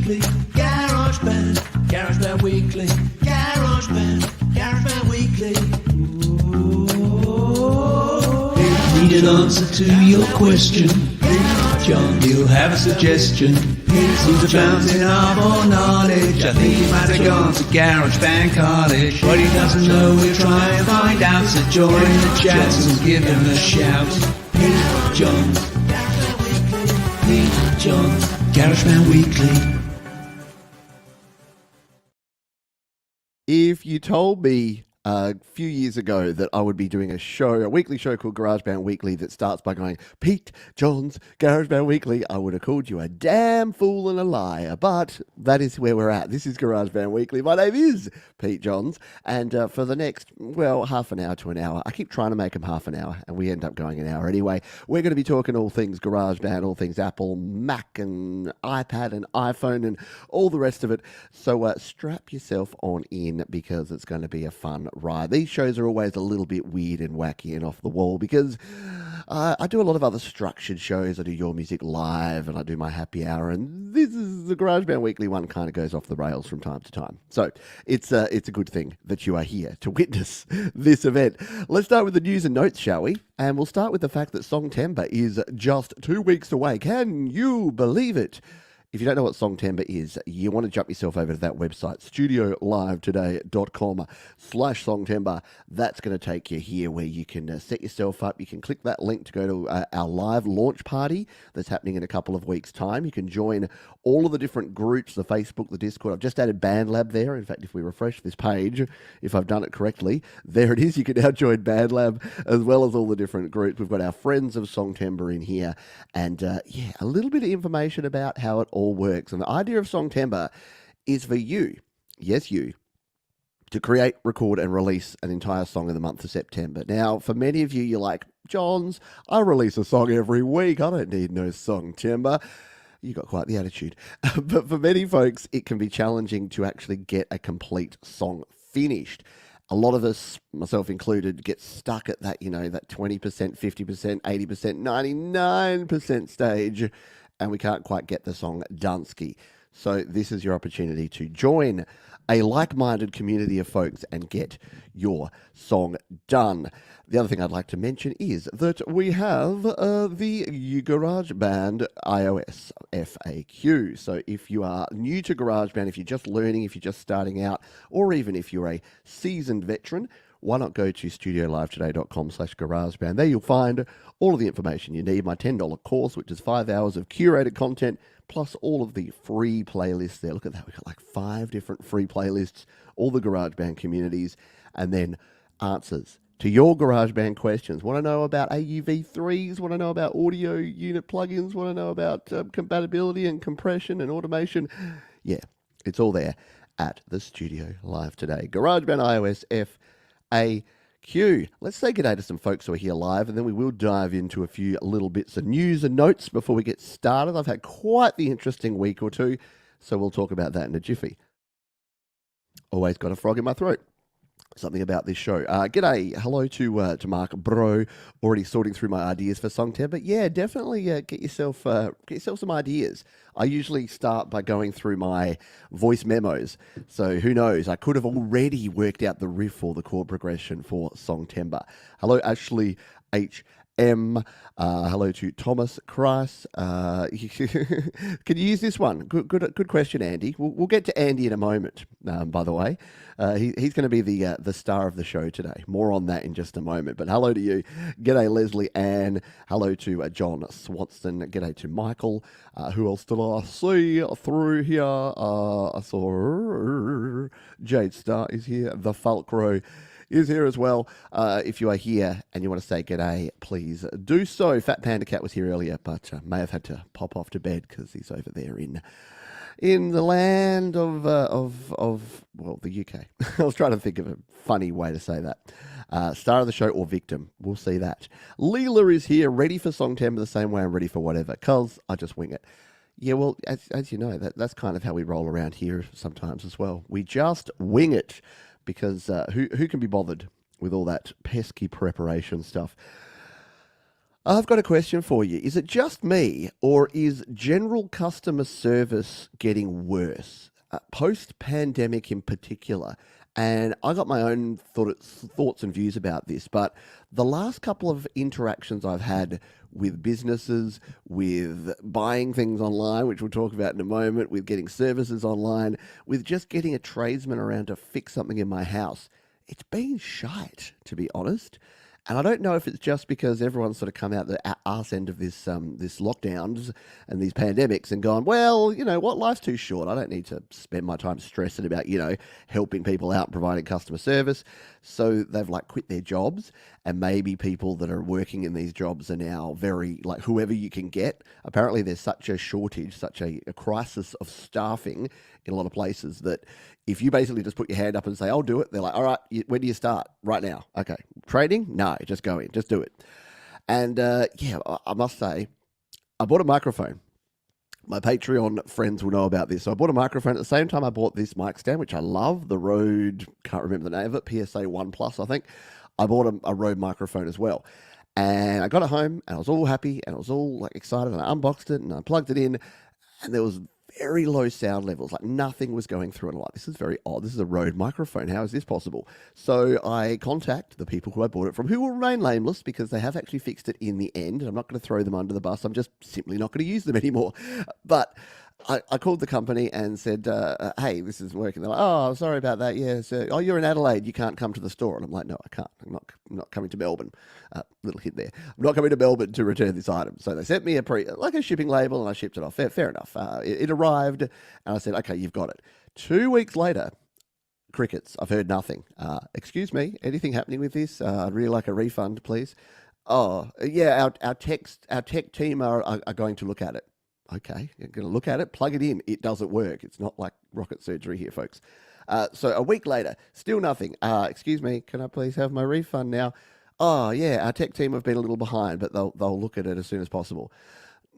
Weekly, GarageBand, GarageBand Weekly, GarageBand Weekly. Need an answer to your question, John, you'll have a suggestion. He's bouncing up on knowledge. I think he might have gone to GarageBand College. What he doesn't know, we'll try and find out. So join the chat and give him a shout. Pete John, Pete John, GarageBand Weekly. If you told me a few years ago that I would be doing a weekly show called GarageBand Weekly that starts by going, Pete John's GarageBand Weekly, I would have called you a damn fool and a liar. But that is where we're at. This is GarageBand Weekly. My name is Pete Johns. And for the next, half an hour to an hour, I keep trying to make them half an hour, and we end up going an hour anyway. We're going to be talking all things GarageBand, all things Apple, Mac, and iPad, and iPhone, and all the rest of it. So strap yourself on in, because it's going to be a fun ride. These shows are always a little bit weird and wacky and off the wall, because I do a lot of other structured shows. I do Your Music Live, and I do my happy hour, and this is the GarageBand Weekly one. Kind of goes off the rails from time to time. So it's a good thing that you are here to witness this event. Let's start with the news and notes, shall we? And we'll start with the fact that Songtember is just 2 weeks away. Can you believe it? If you don't know what Songtember is, you want to jump yourself over to that website, studiolivetoday.com/Songtember. That's going to take you here where you can set yourself up. You can click that link to go to our live launch party that's happening in a couple of weeks' time. You can join all of the different groups, the Facebook, the Discord. I've just added BandLab there. In fact, if we refresh this page, if I've done it correctly, there it is. You can now join BandLab as well as all the different groups. We've got our Friends of Songtember in here. And a little bit of information about how it all works. And the idea of Songtember is for you, yes, you, to create, record, and release an entire song in the month of September. Now, for many of you, you're like, Johns, I release a song every week. I don't need no Songtember. You got quite the attitude. But for many folks, it can be challenging to actually get a complete song finished. A lot of us, myself included, get stuck at that, that 20%, 50%, 80%, 99% stage, and we can't quite get the song done-ski. So this is your opportunity to join a like-minded community of folks and get your song done. The other thing I'd like to mention is that we have the GarageBand iOS FAQ. So if you are new to GarageBand, if you're just learning, if you're just starting out, or even if you're a seasoned veteran, why not go to studiolivetoday.com/GarageBand. There you'll find all of the information you need. My $10 course, which is 5 hours of curated content, plus all of the free playlists there. Look at that. We've got like 5 different free playlists, all the GarageBand communities, and then answers to your GarageBand questions. Want to know about AUV3s? Want to know about audio unit plugins? Want to know about compatibility and compression and automation? Yeah, it's all there at the Studio Live Today. GarageBand iOS FAQ. Let's say good day to some folks who are here live, and then we will dive into a few little bits of news and notes before we get started. I've had quite the interesting week or two, so we'll talk about that in a jiffy. Always got a frog in my throat. Something about this show. G'day. Hello to Mark Bro. Already sorting through my ideas for Songtember. Yeah, definitely get yourself some ideas. I usually start by going through my voice memos. So who knows? I could have already worked out the riff or the chord progression for Songtember. Hello, Ashley H. Hello to Thomas Christ. Can you use this one? Good question, Andy. We'll get to Andy in a moment. By the way, he's going to be the star of the show today. More on that in just a moment. But hello to you. G'day, Leslie Ann. Hello to John Swanson. G'day to Michael. Who else did I see through here? I saw Jade Star is here. The Falcro is here as well. If you are here and you want to say g'day, please do so. Fat Panda Cat was here earlier, but may have had to pop off to bed because he's over there in the land of the UK. I was trying to think of a funny way to say that. Star of the show or victim. We'll see that. Leela is here, ready for Songtember the same way I'm ready for whatever, because I just wing it. Yeah, well, as you know, that's kind of how we roll around here sometimes as well. We just wing it. Because who can be bothered with all that pesky preparation stuff? I've got a question for you. Is it just me, or is general customer service getting worse? Post-pandemic in particular. And I got my own thoughts and views about this, but the last couple of interactions I've had with businesses, with buying things online, which we'll talk about in a moment, with getting services online, with just getting a tradesman around to fix something in my house, it's been shite, to be honest. And I don't know if it's just because everyone's sort of come out the arse end of this lockdowns and these pandemics and gone, well, you know what, life's too short. I don't need to spend my time stressing about, helping people out and providing customer service. So they've like quit their jobs, and maybe people that are working in these jobs are now very like whoever you can get. Apparently there's such a shortage, such a crisis of staffing in a lot of places that if you basically just put your hand up and say, I'll do it, they're like, all right, when do you start? Right now. Okay. Trading? No, just go in, just do it. And I must say, I bought a microphone. My Patreon friends will know about this. So I bought a microphone at the same time I bought this mic stand, which I love, the Rode, can't remember the name of it, PSA 1 Plus, I think. I bought a Rode microphone as well. And I got it home and I was all happy and I was all like excited, and I unboxed it and I plugged it in, and there was very low sound levels, like nothing was going through. And I'm like, this is very odd. This is a Rode microphone. How is this possible? So I contact the people who I bought it from, who will remain nameless because they have actually fixed it in the end. And I'm not going to throw them under the bus. I'm just simply not going to use them anymore. But I called the company and said, hey, this isn't working. They're like, oh, sorry about that. Yeah, so, oh, you're in Adelaide. You can't come to the store. And I'm like, no, I can't. I'm not coming to Melbourne. Little hint there. I'm not coming to Melbourne to return this item. So they sent me a shipping label, and I shipped it off. Fair enough. It arrived, and I said, okay, you've got it. 2 weeks later, crickets. I've heard nothing. Excuse me, anything happening with this? I'd really like a refund, please. Oh, yeah, our tech team are going to look at it. Okay, you're going to look at it, plug it in. It doesn't work. It's not like rocket surgery here, folks. So a week later, still nothing. Excuse me, can I please have my refund now? Oh, yeah, our tech team have been a little behind, but they'll look at it as soon as possible.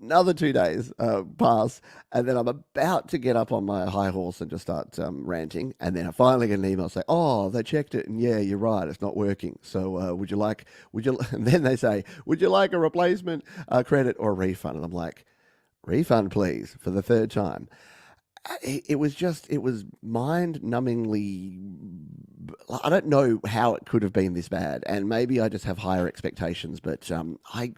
Another 2 days pass, and then I'm about to get up on my high horse and just start ranting, and then I finally get an email say, oh, they checked it, and yeah, you're right, it's not working. So and then they say, would you like a replacement credit or a refund? And I'm like, refund, please, for the third time. It was mind-numbingly. I don't know how it could have been this bad, and maybe I just have higher expectations. But I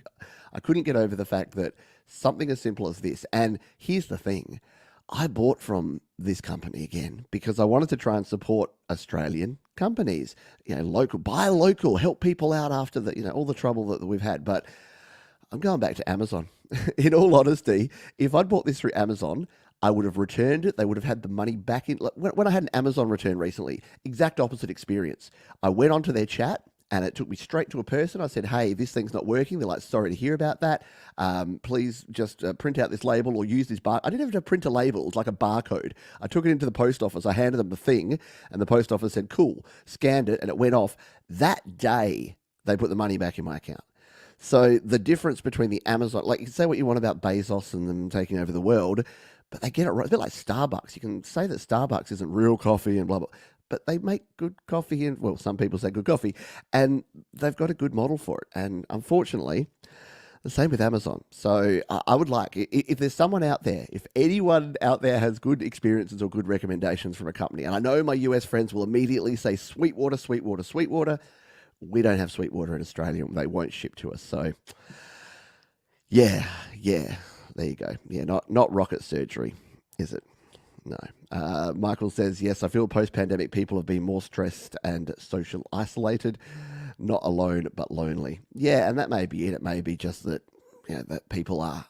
couldn't get over the fact that something as simple as this. And here's the thing: I bought from this company again because I wanted to try and support Australian companies. Local, buy local, help people out after all the trouble that we've had. But I'm going back to Amazon. In all honesty, if I'd bought this through Amazon, I would have returned it. They would have had the money back in. When I had an Amazon return recently, exact opposite experience. I went onto their chat and it took me straight to a person. I said, hey, this thing's not working. They're like, sorry to hear about that. Please just print out this label or use this bar. I didn't have to print a label. It was like a barcode. I took it into the post office. I handed them the thing and the post office said, cool, scanned it and it went off. That day, they put the money back in my account. So the difference between the Amazon, like you can say what you want about Bezos and them taking over the world, but they get it right. It's a bit like Starbucks. You can say that Starbucks isn't real coffee and blah, blah, but they make good coffee and, well, some people say good coffee, and they've got a good model for it. And unfortunately, the same with Amazon. So I would like, if there's someone out there, if anyone out there has good experiences or good recommendations from a company, and I know my US friends will immediately say Sweetwater, Sweetwater, Sweetwater. We don't have Sweetwater in Australia. They won't ship to us. So, yeah, there you go. Yeah, not rocket surgery, is it? No. Michael says, yes, I feel post-pandemic people have been more stressed and social isolated, not alone, but lonely. Yeah, and that may be it. It may be just that, that people are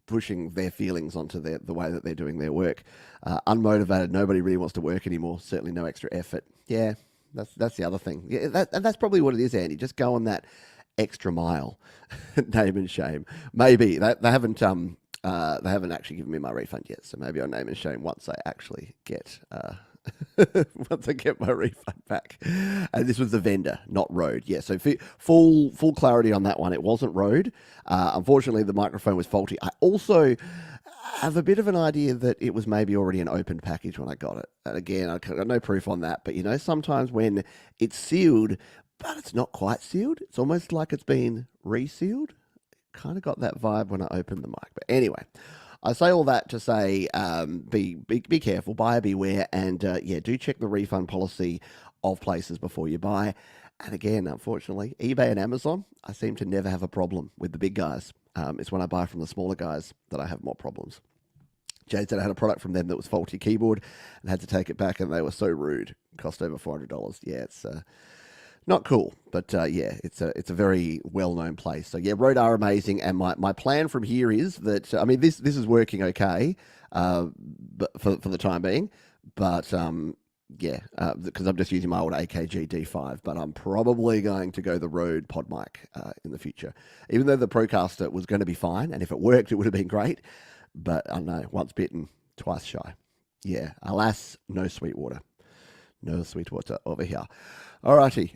pushing their feelings onto the way that they're doing their work. Unmotivated, nobody really wants to work anymore. Certainly no extra effort. Yeah. That's the other thing. Yeah, and that's probably what it is, Andy. Just go on that extra mile, name and shame. Maybe they haven't actually given me my refund yet, so maybe I'll name and shame once I actually get once I get my refund back. And this was the vendor, not Rode. Yeah, so full clarity on that one. It wasn't Rode. Unfortunately, the microphone was faulty. I also have a bit of an idea that it was maybe already an opened package when I got it. And again, I got no proof on that, but sometimes when it's sealed, but it's not quite sealed, it's almost like it's been resealed. kind of got that vibe when I opened the mic. But anyway, I say all that to say be careful, buyer beware, and do check the refund policy of places before you buy. And again, unfortunately, eBay and Amazon, I seem to never have a problem with the big guys. It's when I buy from the smaller guys that I have more problems. Jade said I had a product from them that was faulty keyboard and had to take it back, and they were so rude. It cost over $400. Yeah, it's not cool, but it's a very well-known place. So yeah, Rode are amazing, and my plan from here is that this is working okay, but for the time being, but because I'm just using my old AKG D5, but I'm probably going to go the Rode Pod Mic in the future, even though the Procaster was going to be fine, and if it worked, it would have been great. But I know, once bitten, twice shy. Yeah, alas, no sweet water. No sweet water over here. Alrighty.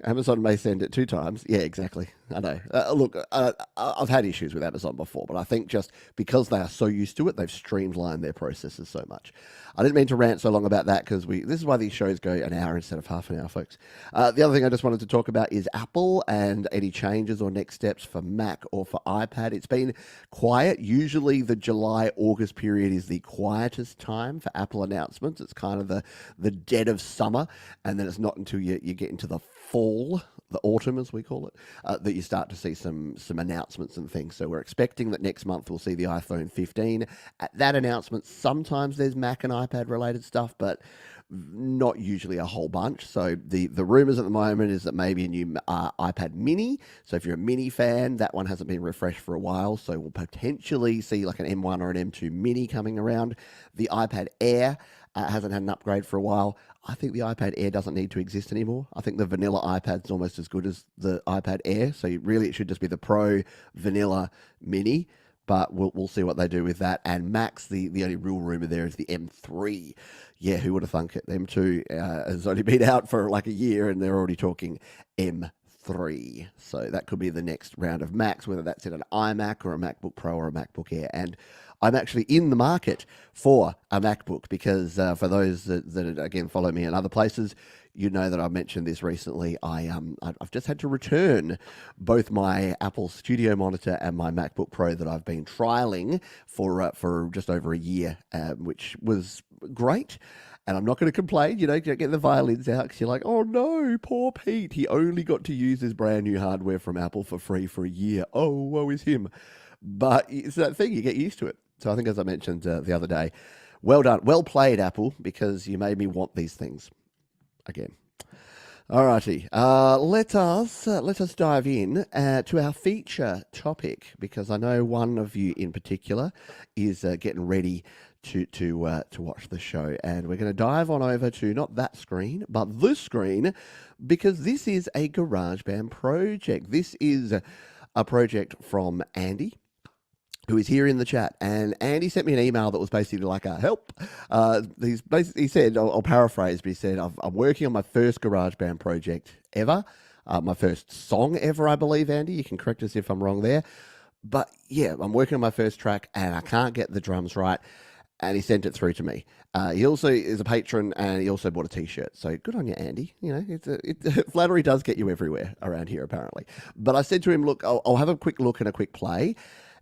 Amazon may send it 2 times. Yeah, exactly. I know. Look, I've had issues with Amazon before, but I think just because they are so used to it, they've streamlined their processes so much. I didn't mean to rant so long about that because this is why these shows go an hour instead of half an hour, folks. The other thing I just wanted to talk about is Apple and any changes or next steps for Mac or for iPad. It's been quiet. Usually the July-August period is the quietest time for Apple announcements. It's kind of the dead of summer, and then it's not until you get into the fall, the autumn as we call it, that you start to see some announcements and things. So we're expecting that next month we'll see the iPhone 15. At that announcement, sometimes there's Mac and iPad related stuff, but not usually a whole bunch. So the rumors at the moment is that maybe a new iPad mini. So if you're a mini fan, that one hasn't been refreshed for a while. So we'll potentially see like an M1 or an M2 mini coming around. The iPad Air hasn't had an upgrade for a while. I think the iPad Air doesn't need to exist anymore. I think the vanilla iPad's almost as good as the iPad Air. So really it should just be the Pro, vanilla, mini. But we'll see what they do with that. And Max, the only real rumor there is the M3. Yeah, who would have thunk it? The M2 has only been out for like a year, and they're already talking M3. So that could be the next round of Macs, whether that's in an iMac or a MacBook Pro or a MacBook Air. And I'm actually in the market for a MacBook because for those that again follow me in other places, you know that I mentioned this recently. I've just had to return both my Apple Studio monitor and my MacBook Pro that I've been trialing for just over a year, which was great. And I'm not going to complain, get the violins out because you're like, oh no, poor Pete. He only got to use his brand new hardware from Apple for free for a year. Oh, woe is him. But it's that thing, you get used to it. So I think, as I mentioned the other day, well done. Well played, Apple, because you made me want these things again. Alrighty, let us dive in to our feature topic, because I know one of you in particular is getting ready to watch the show, and we're going to dive on over to not that screen but this screen, because this is a GarageBand project. This is a project from Andy, who is here in the chat. And Andy sent me an email that was basically like a help. He said, I'll paraphrase, but he said, I'm working on my first GarageBand project ever. My first song ever, I believe, Andy. You can correct us if I'm wrong there. But yeah, I'm working on my first track and I can't get the drums right. And he sent it through to me. He also is a patron, and he also bought a T-shirt. So good on you, Andy. Flattery does get you everywhere around here, apparently. But I said to him, look, I'll have a quick look and a quick play.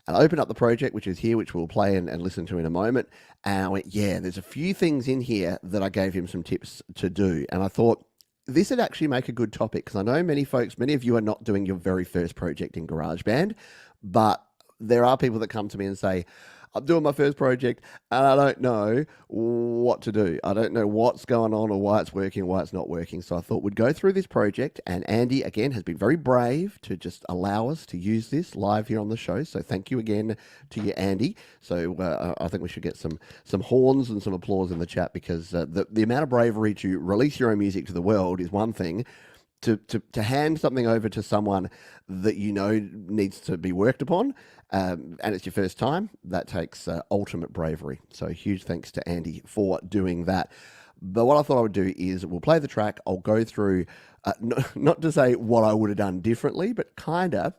And I opened up the project, which is here, which we'll play and listen to in a moment. And I went, yeah, there's a few things in here that I gave him some tips to do. And I thought this would actually make a good topic, because I know many of you are not doing your very first project in GarageBand, but there are people that come to me and say, I'm doing my first project and I don't know what to do. I don't know what's going on or why it's working or why it's not working. So I thought we'd go through this project, and Andy, again, has been very brave to just allow us to use this live here on the show. So thank you again to you, Andy. So I think we should get some horns and some applause in the chat, because the amount of bravery to release your own music to the world is one thing. To hand something over to someone that you know needs to be worked upon, and it's your first time, that takes ultimate bravery. So huge thanks to Andy for doing that. But what I thought I would do is we'll play the track. I'll go through, not to say what I would have done differently, but kind of.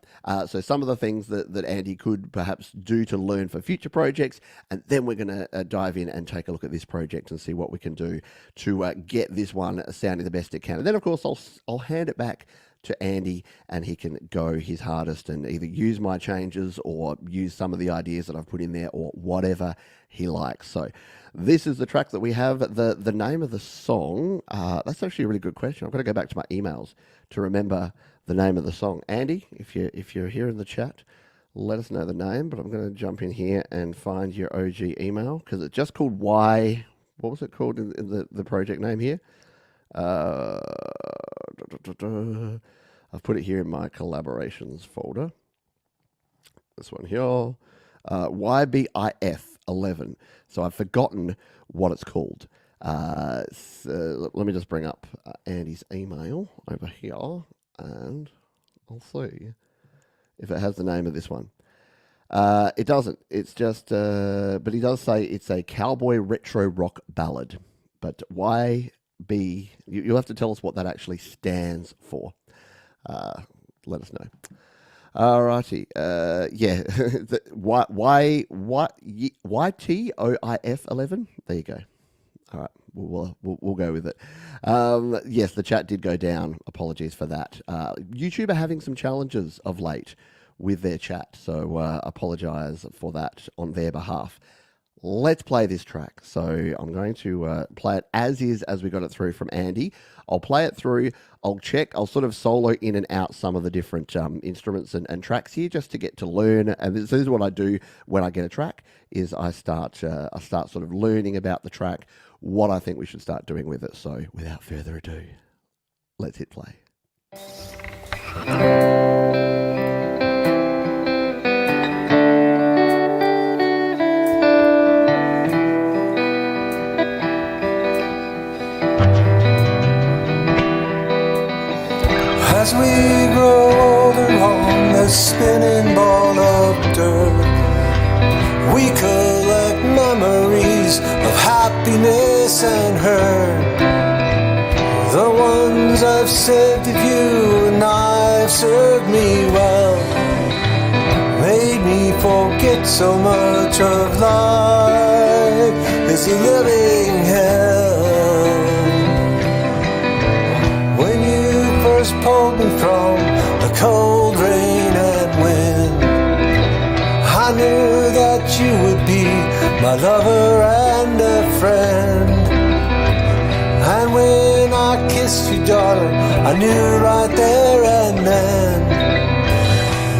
So some of the things that Andy could perhaps do to learn for future projects. And then we're going to dive in and take a look at this project and see what we can do to get this one sounding the best it can. And then, of course, I'll hand it back to Andy, and he can go his hardest and either use my changes or use some of the ideas that I've put in there or whatever he likes. So this is the track that we have. The name of the song, that's actually a really good question. I've got to go back to my emails to remember the name of the song. Andy, if you're here in the chat, let us know the name, but I'm going to jump in here and find your OG email, because it's just called Why. What was it called in the project name here? I've put it here in my collaborations folder. This one here. YBIF11. So I've forgotten what it's called. So let me just bring up Andy's email over here, and I'll see if it has the name of this one. It doesn't. It's just, but he does say it's a cowboy retro rock ballad. But YB, you'll have to tell us what that actually stands for. Let us know. Alrighty. Yeah. YTOIF11. There you go. All right, we'll go with it. Yes, the chat did go down. Apologies for that. YouTube are having some challenges of late with their chat, so apologize for that on their behalf. Let's play this track. So I'm going to play it as is, as we got it through from Andy. I'll play it through. I'll check. I'll sort of solo in and out some of the different instruments and tracks here, just to get to learn. And this is what I do when I get a track: is I start sort of learning about the track, what I think we should start doing with it. So without further ado, let's hit play. As we grow older on the spinning ball of dirt, we collect memories of happiness and hurt. The ones I've saved of you and I've served me well, made me forget so much of life is a living hell. Pulled me from the cold rain and wind, I knew that you would be my lover and a friend. And when I kissed you, darling, I knew right there and then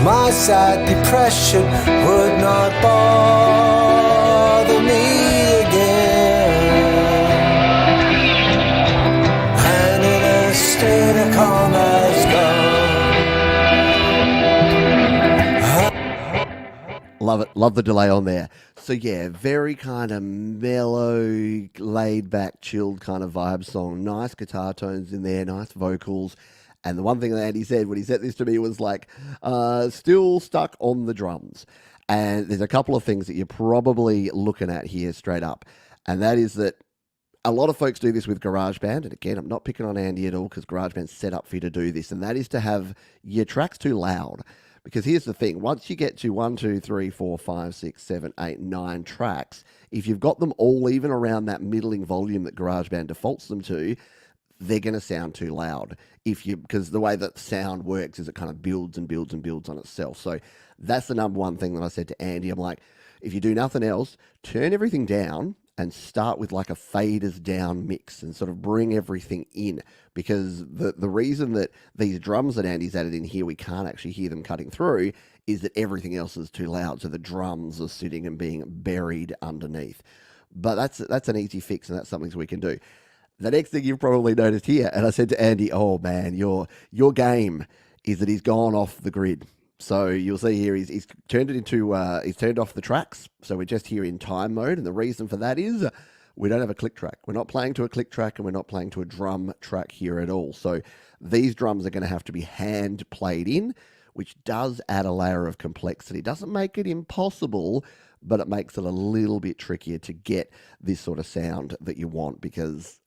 my sad depression would not bother me again. And in a state of calm as Love it. Love the delay on there. So yeah, very kind of mellow, laid back, chilled kind of vibe song. Nice guitar tones in there, nice vocals. And the one thing that Andy said when he said this to me was like, still stuck on the drums. And there's a couple of things that you're probably looking at here straight up. And that is that a lot of folks do this with GarageBand. And again, I'm not picking on Andy at all, because GarageBand's set up for you to do this. And that is to have your tracks too loud. Because here's the thing, once you get to 1, 2, 3, 4, 5, 6, 7, 8, 9 tracks, if you've got them all even around that middling volume that GarageBand defaults them to, they're going to sound too loud. Because the way that sound works is it kind of builds and builds and builds on itself. So that's the number one thing that I said to Andy. I'm like, if you do nothing else, turn everything down and start with like a faders down mix and sort of bring everything in, because the reason that these drums that Andy's added in here, we can't actually hear them cutting through, is that everything else is too loud. So the drums are sitting and being buried underneath. But that's an easy fix, and that's something we can do. The next thing you've probably noticed here, and I said to Andy, oh man, your game is that he's gone off the grid. So you'll see here, he's turned it into, he's turned off the tracks. So we're just here in time mode. And the reason for that is we don't have a click track. We're not playing to a click track, and we're not playing to a drum track here at all. So these drums are going to have to be hand played in, which does add a layer of complexity. It doesn't make it impossible, but it makes it a little bit trickier to get this sort of sound that you want, because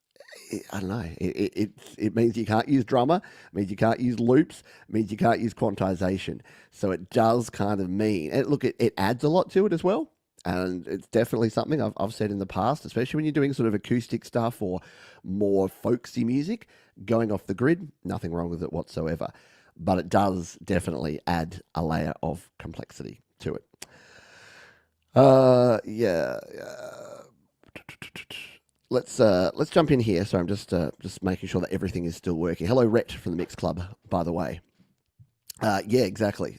I don't know, it means you can't use drummer, it means you can't use loops, it means you can't use quantization. So it does kind of mean, and look, it adds a lot to it as well. And it's definitely something I've said in the past, especially when you're doing sort of acoustic stuff or more folksy music, going off the grid, nothing wrong with it whatsoever. but it does definitely add a layer of complexity to it. Let's jump in here. So I'm just making sure that everything is still working. Hello, Rhett from the Mix Club, by the way. Yeah, exactly.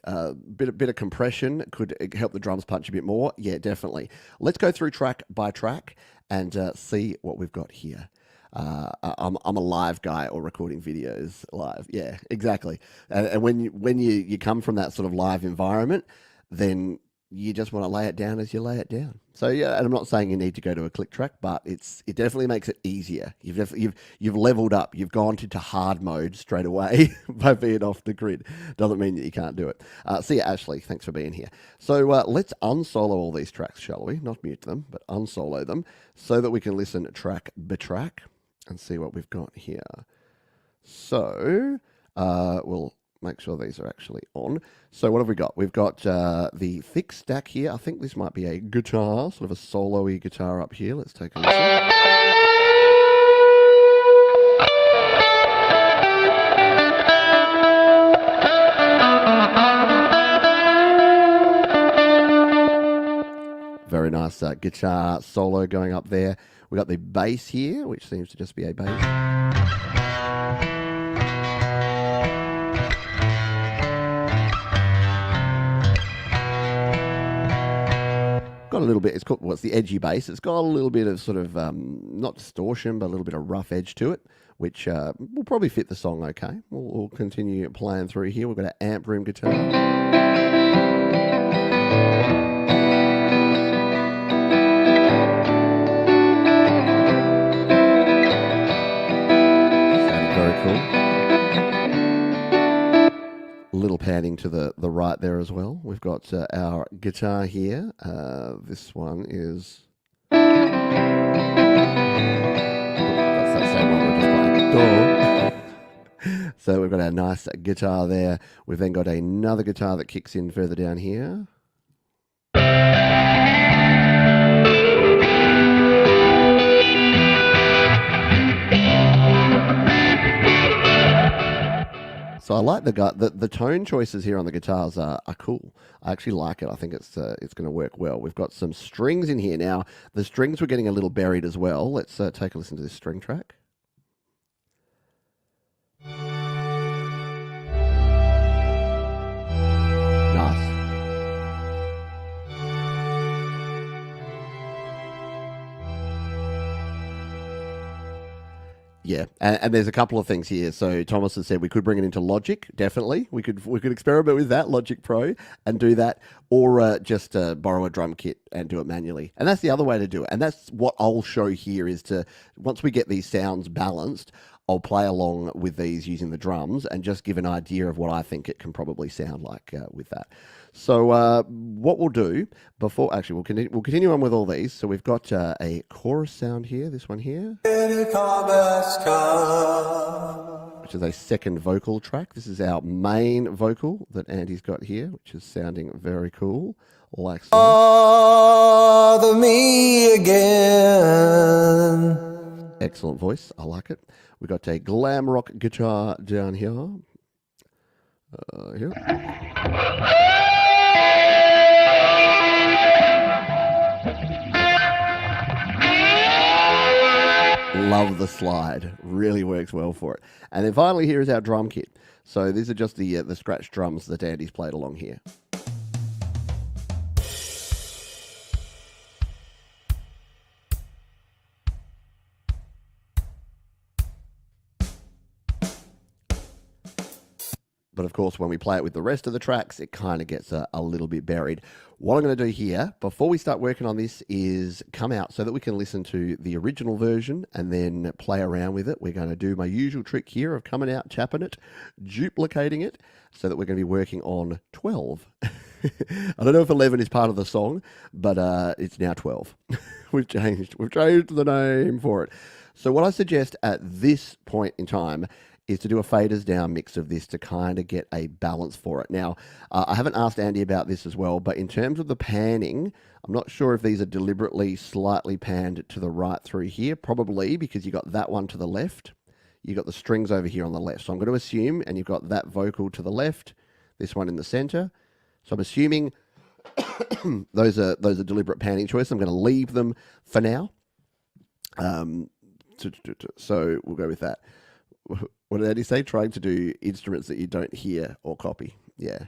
Bit of compression could help the drums punch a bit more. Yeah, definitely. Let's go through track by track and see what we've got here. I'm a live guy, or recording videos live. Yeah, exactly. And when you come from that sort of live environment, then you just want to lay it down as you lay it down. So yeah, and I'm not saying you need to go to a click track, but it definitely makes it easier. You've leveled up. You've gone into hard mode straight away by being off the grid. Doesn't mean that you can't do it. See you, Ashley. Thanks for being here. So let's unsolo all these tracks, shall we? Not mute them, but unsolo them so that we can listen track by track and see what we've got here. So we'll make sure these are actually on. So what have we got? We've got the thick stack here. I think this might be a guitar, sort of a solo-y guitar up here. Let's take a listen. Very nice guitar solo going up there. We've got the bass here, which seems to just be a bass. Got a little bit, it's the edgy bass. It's got a little bit of sort of, not distortion, but a little bit of rough edge to it, which will probably fit the song okay. We'll continue playing through here. We've got an amp room guitar. Sounded very cool. Little panning to the right there as well. We've got our guitar here. This one is... That's that same one we're just playing. So we've got our nice guitar there. We've then got another guitar that kicks in further down here. So I like the tone choices here on the guitars are cool. I actually like it. I think it's going to work well. We've got some strings in here. Now, the strings were getting a little buried as well. Let's take a listen to this string track. Nice. Yeah, and there's a couple of things here. So Thomas has said we could bring it into Logic, definitely. We could experiment with that, Logic Pro, and do that, or just borrow a drum kit and do it manually. And that's the other way to do it. And that's what I'll show here is to, once we get these sounds balanced, I'll play along with these using the drums and just give an idea of what I think it can probably sound like with that. So what we'll do before, actually we'll continue on with all these. So we've got a chorus sound here, this one here, which is a second vocal track. This is our main vocal that Andy's got here, which is sounding very cool. Like bother me again. Excellent voice, I like it. We've got a glam rock guitar down here. Here. Love the slide. Really works well for it. And then finally here is our drum kit. So these are just the scratch drums that Andy's played along here. But of course, when we play it with the rest of the tracks, it kind of gets a little bit buried. What I'm going to do here, before we start working on this, is come out so that we can listen to the original version and then play around with it. We're going to do my usual trick here of coming out, tapping it, duplicating it, so that we're going to be working on 12. I don't know if 11 is part of the song, but it's now 12. We've changed the name for it. So what I suggest at this point in time is to do a faders down mix of this to kind of get a balance for it. Now, I haven't asked Andy about this as well, but in terms of the panning, I'm not sure if these are deliberately slightly panned to the right through here, probably because you got that one to the left. you've got the strings over here on the left. So I'm going to assume, and you've got that vocal to the left, this one in the center. So I'm assuming those are deliberate panning choices. I'm going to leave them for now. So we'll go with that. What did Eddie say? Trying to do instruments that you don't hear or copy. Yeah.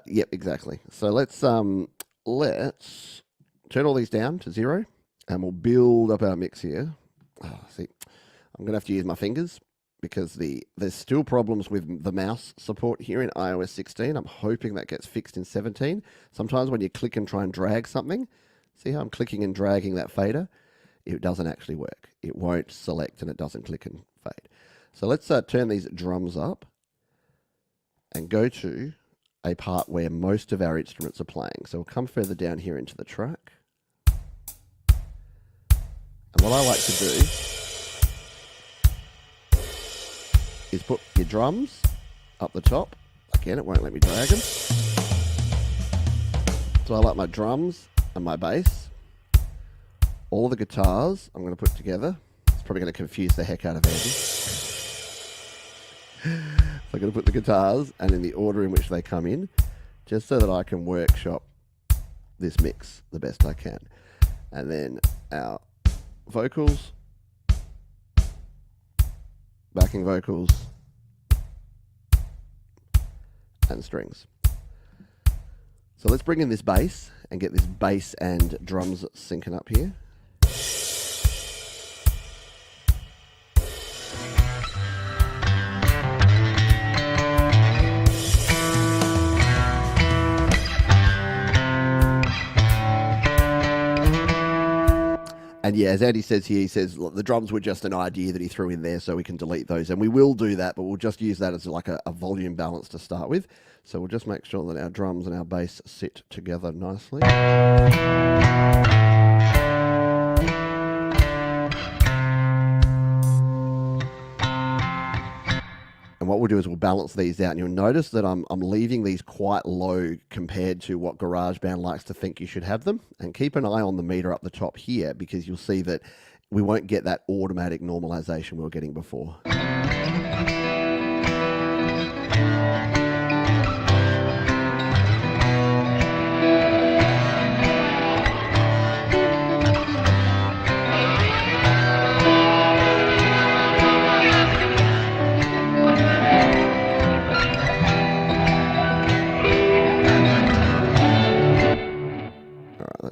Yep, exactly. So let's turn all these down to 0, and we'll build up our mix here. Oh, see, I'm going to have to use my fingers because there's still problems with the mouse support here in iOS 16. I'm hoping that gets fixed in 17. Sometimes when you click and try and drag something, see how I'm clicking and dragging that fader? It doesn't actually work. It won't select and it doesn't click and fade. So let's turn these drums up and go to a part where most of our instruments are playing. So we'll come further down here into the track. And what I like to do is put your drums up the top. Again, it won't let me drag them. So I like my drums and my bass. All of the guitars I'm going to put together. It's probably going to confuse the heck out of Andy. So I'm going to put the guitars and in the order in which they come in, just so that I can workshop this mix the best I can. And then our vocals, backing vocals, and strings. So let's bring in this bass and get this bass and drums syncing up here. And yeah, as Andy says here, he says look, the drums were just an idea that he threw in there so we can delete those. And we will do that, but we'll just use that as like a volume balance to start with. So we'll just make sure that our drums and our bass sit together nicely. And what we'll do is we'll balance these out. And you'll notice that I'm leaving these quite low compared to what GarageBand likes to think you should have them. And keep an eye on the meter up the top here, because you'll see that we won't get that automatic normalization we were getting before.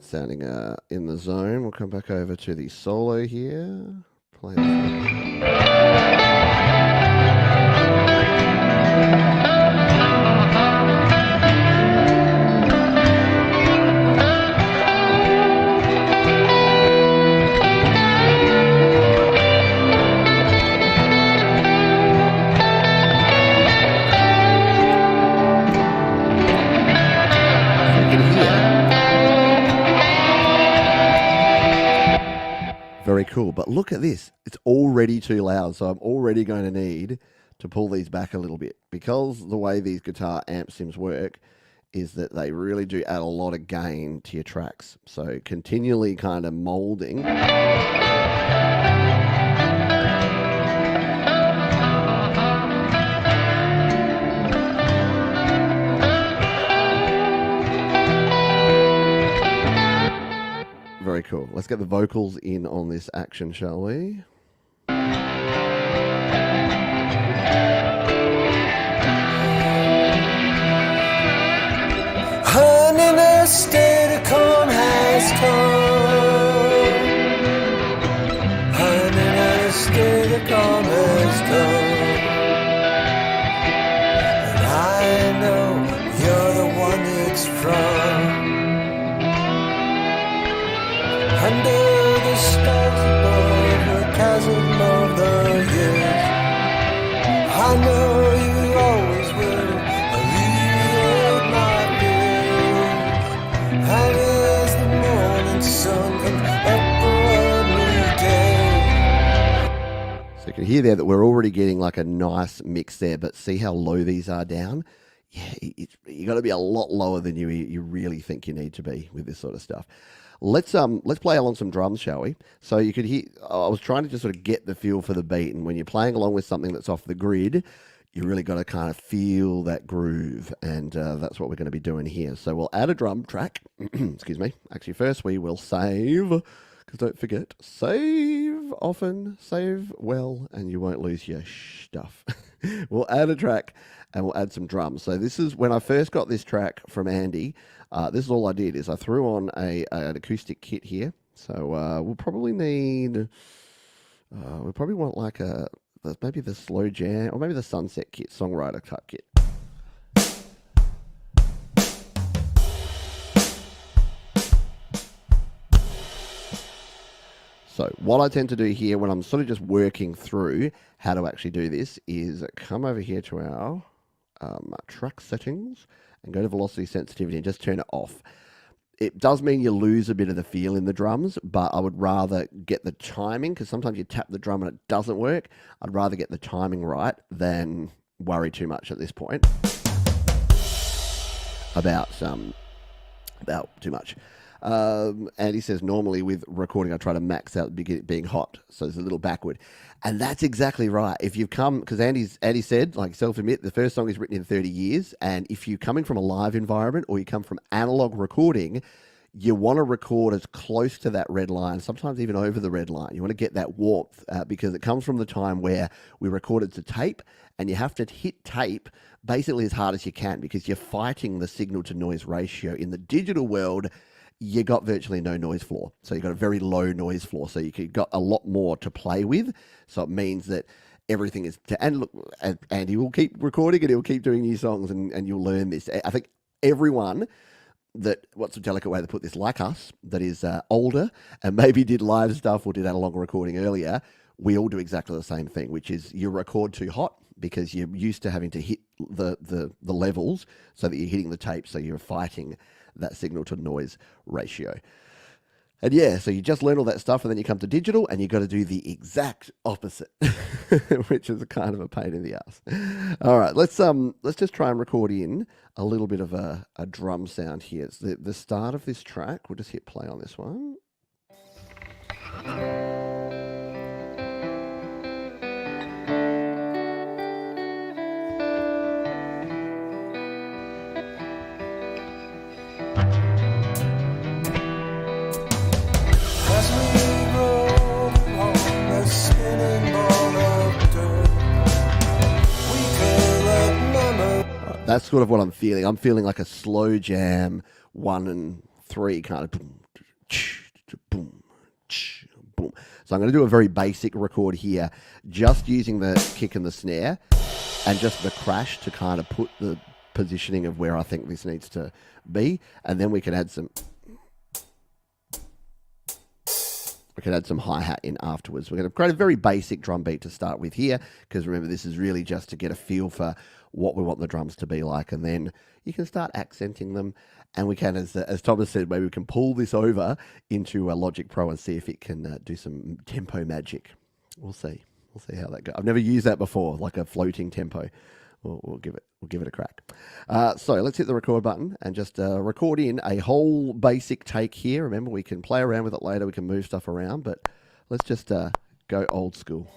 Sounding in the zone. We'll come back over to the solo here. Play this. Very cool, but look at this. It's already too loud, so I'm already going to need to pull these back a little bit, because the way these guitar amp sims work is that they really do add a lot of gain to your tracks. So continually kind of molding. Very cool. Let's get the vocals in on this action, shall we? Honey, the Steadicom has come. Honey, the Steadicom has come. And I know you're the one it's from. Under the stars above the chasm of the years, I know you always will alleviate my fears. And as the morning sun comes up a new day. So you can hear there that we're already getting like a nice mix there, but see how low these are down? yeah, you got to be a lot lower than you really think you need to be with this sort of stuff. Let's play along some drums, shall we? So you could hear, I was trying to just sort of get the feel for the beat, and when you're playing along with something that's off the grid, you really got to kind of feel that groove, and that's what we're going to be doing here. So we'll add a drum track. Excuse me. Actually, first we will save, because don't forget, save often, save well, and you won't lose your stuff. We'll add a track, and we'll add some drums. So this is when I first got this track from Andy. This is all I did, is I threw on an acoustic kit here. So we'll probably need, we probably want like maybe the slow jam, or maybe the sunset kit, songwriter type kit. So what I tend to do here when I'm sort of just working through how to actually do this is come over here to our track settings and go to velocity sensitivity and just turn it off. It does mean you lose a bit of the feel in the drums, but I would rather get the timing, because sometimes you tap the drum and it doesn't work. I'd rather get the timing right than worry too much at this point about too much. And he says, normally with recording, I try to max out being hot, so it's a little backward. And that's exactly right. If you've come, because Andy said, like self-admit, the first song is written in 30 years, and if you're coming from a live environment or you come from analog recording, you want to record as close to that red line, sometimes even over the red line. You want to get that warmth because it comes from the time where we recorded to tape, and you have to hit tape basically as hard as you can because you're fighting the signal to noise ratio. In the digital world, you got virtually no noise floor. So you've got a very low noise floor. So you've got a lot more to play with. So it means that everything is, and look, Andy will keep recording and he'll keep doing new songs and you'll learn this. I think everyone that, what's a delicate way to put this, like us, that is older and maybe did live stuff or did analog recording earlier, we all do exactly the same thing, which is you record too hot because you're used to having to hit the levels so that you're hitting the tape. So you're fighting that signal to noise ratio. And yeah, so you just learn all that stuff and then you come to digital and you got to do the exact opposite, which is kind of a pain in the ass. All right, let's just try and record in a little bit of a drum sound here. It's the start of this track. We'll just hit play on this one. That's sort of what I'm feeling. I'm feeling like a slow jam, 1 and 3 kind of boom, boom, boom. So I'm going to do a very basic record here, just using the kick and the snare and just the crash to kind of put the positioning of where I think this needs to be. And then we can add some hi-hat in afterwards. We're going to create a very basic drum beat to start with here, because remember, this is really just to get a feel for what we want the drums to be like, and then you can start accenting them, and we can, as Thomas said, maybe we can pull this over into a Logic Pro and see if it can do some tempo magic. We'll see how that goes. I've never used that before, like a floating tempo. We'll give it a crack. So let's hit the record button and just record in a whole basic take here. Remember, we can play around with it later. We can move stuff around, but let's just go old school.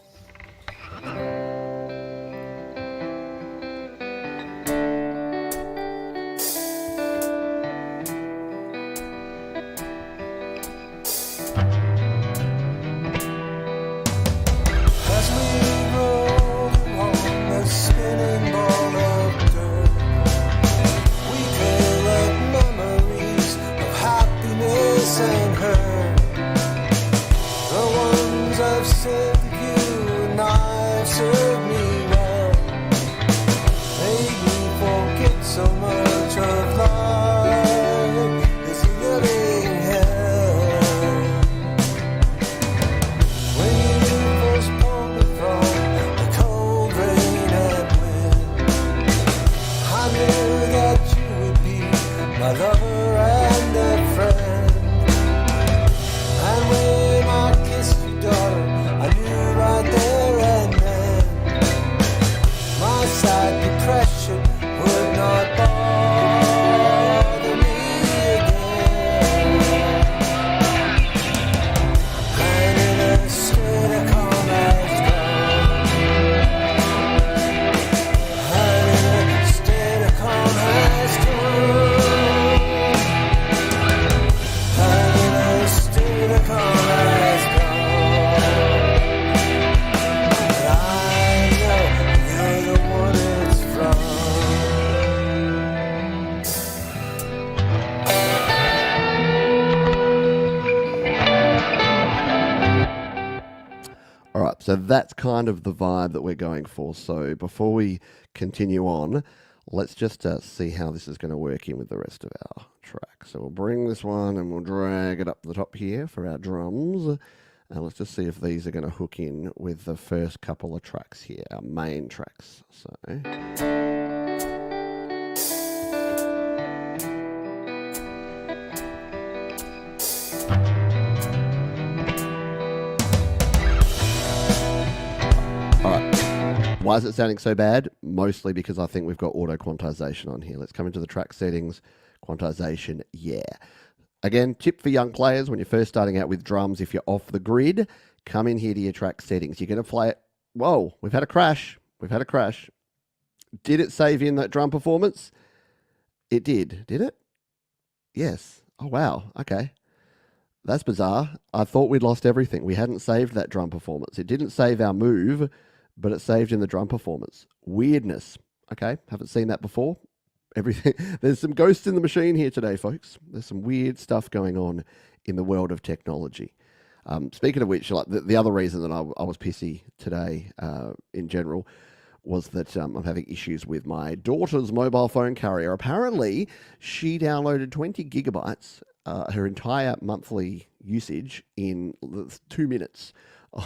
So that's kind of the vibe that we're going for. So before we continue on, let's just see how this is going to work in with the rest of our track. So we'll bring this one and we'll drag it up the top here for our drums. And let's just see if these are going to hook in with the first couple of tracks here, our main tracks. So... Why is it sounding so bad? Mostly because I think we've got auto quantization on here. Let's come into the track settings. Quantization, yeah. Again, tip for young players when you're first starting out with drums, if you're off the grid, come in here to your track settings. You're going to play it. Whoa, we've had a crash. We've had a crash. Did it save in that drum performance? It did it? Yes. Oh, wow. Okay. That's bizarre. I thought we'd lost everything. We hadn't saved that drum performance. It didn't save our move, but it saved in the drum performance. Weirdness. Okay, haven't seen that before. Everything. There's some ghosts in the machine here today, folks. There's some weird stuff going on in the world of technology. Speaking of which, like the other reason that I was pissy today in general was that I'm having issues with my daughter's mobile phone carrier. Apparently, she downloaded 20 gigabytes, her entire monthly usage, in 2 minutes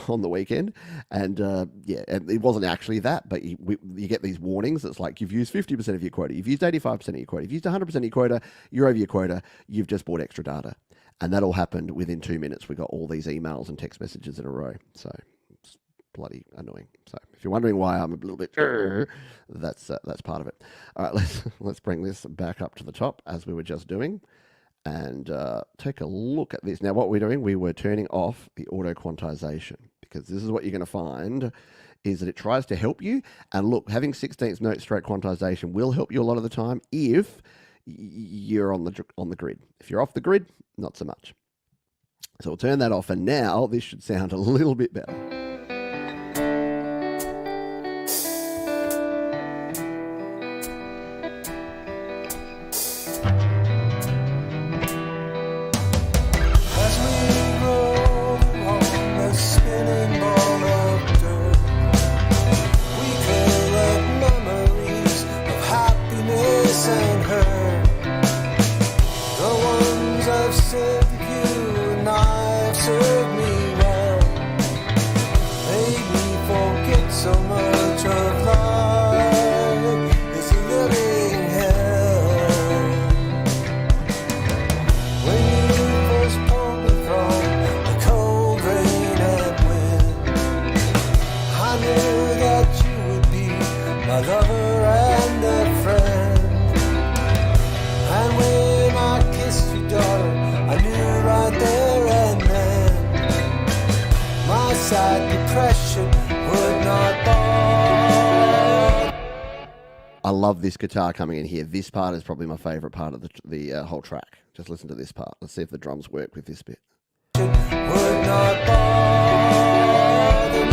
on the weekend. And and it wasn't actually that, but you get these warnings. It's like, you've used 50% of your quota, you've used 85% of your quota, you've used 100% of your quota, you're over your quota, you've just bought extra data. And that all happened within 2 minutes. We got all these emails and text messages in a row. So it's bloody annoying. So if you're wondering why I'm a little bit, that's part of it. All right, let's bring this back up to the top as we were just doing. And take a look at this. Now, what we're doing, we were turning off the auto quantization, because this is what you're going to find is that it tries to help you. And look, having 16th note stroke quantization will help you a lot of the time if you're on the grid. If you're off the grid, not so much. So we'll turn that off, and now this should sound a little bit better. I love this guitar coming in here. This part is probably my favorite part of the whole track. Just listen to this part. Let's see if the drums work with this bit. Would not bother me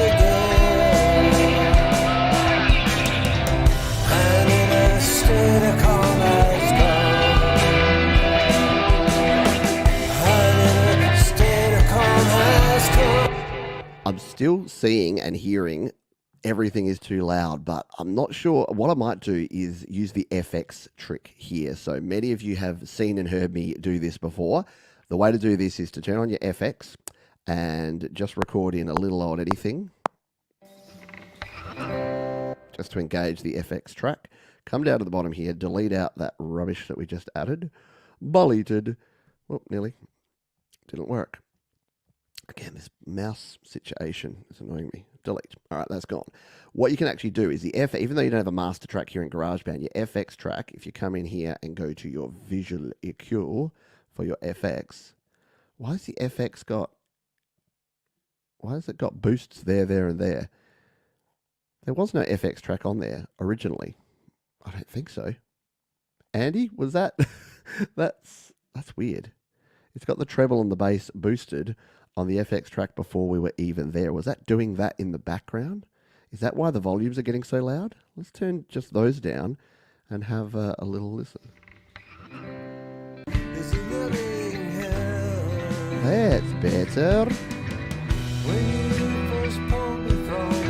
again. And in a state of calm has gone. And in a state of calm has come. I'm still seeing and hearing everything is too loud, but I'm not sure. What I might do is use the FX trick here. So many of you have seen and heard me do this before. The way to do this is to turn on your FX and just record in a little odd anything, just to engage the FX track. Come down to the bottom here, delete out that rubbish that we just added. Deleted. Oh, nearly. Didn't work. Again, this mouse situation is annoying me. Delete. All right, that's gone. What you can actually do is even though you don't have a master track here in GarageBand, your FX track, if you come in here and go to your visual EQ for your FX, why has it got boosts there, and there? There was no FX track on there originally. I don't think so. Andy, was that? That's weird. It's got the treble and the bass boosted on the FX track before we were even there. Was that doing that in the background? Is that why the volumes are getting so loud? Let's turn just those down and have a little listen. That's better. When you first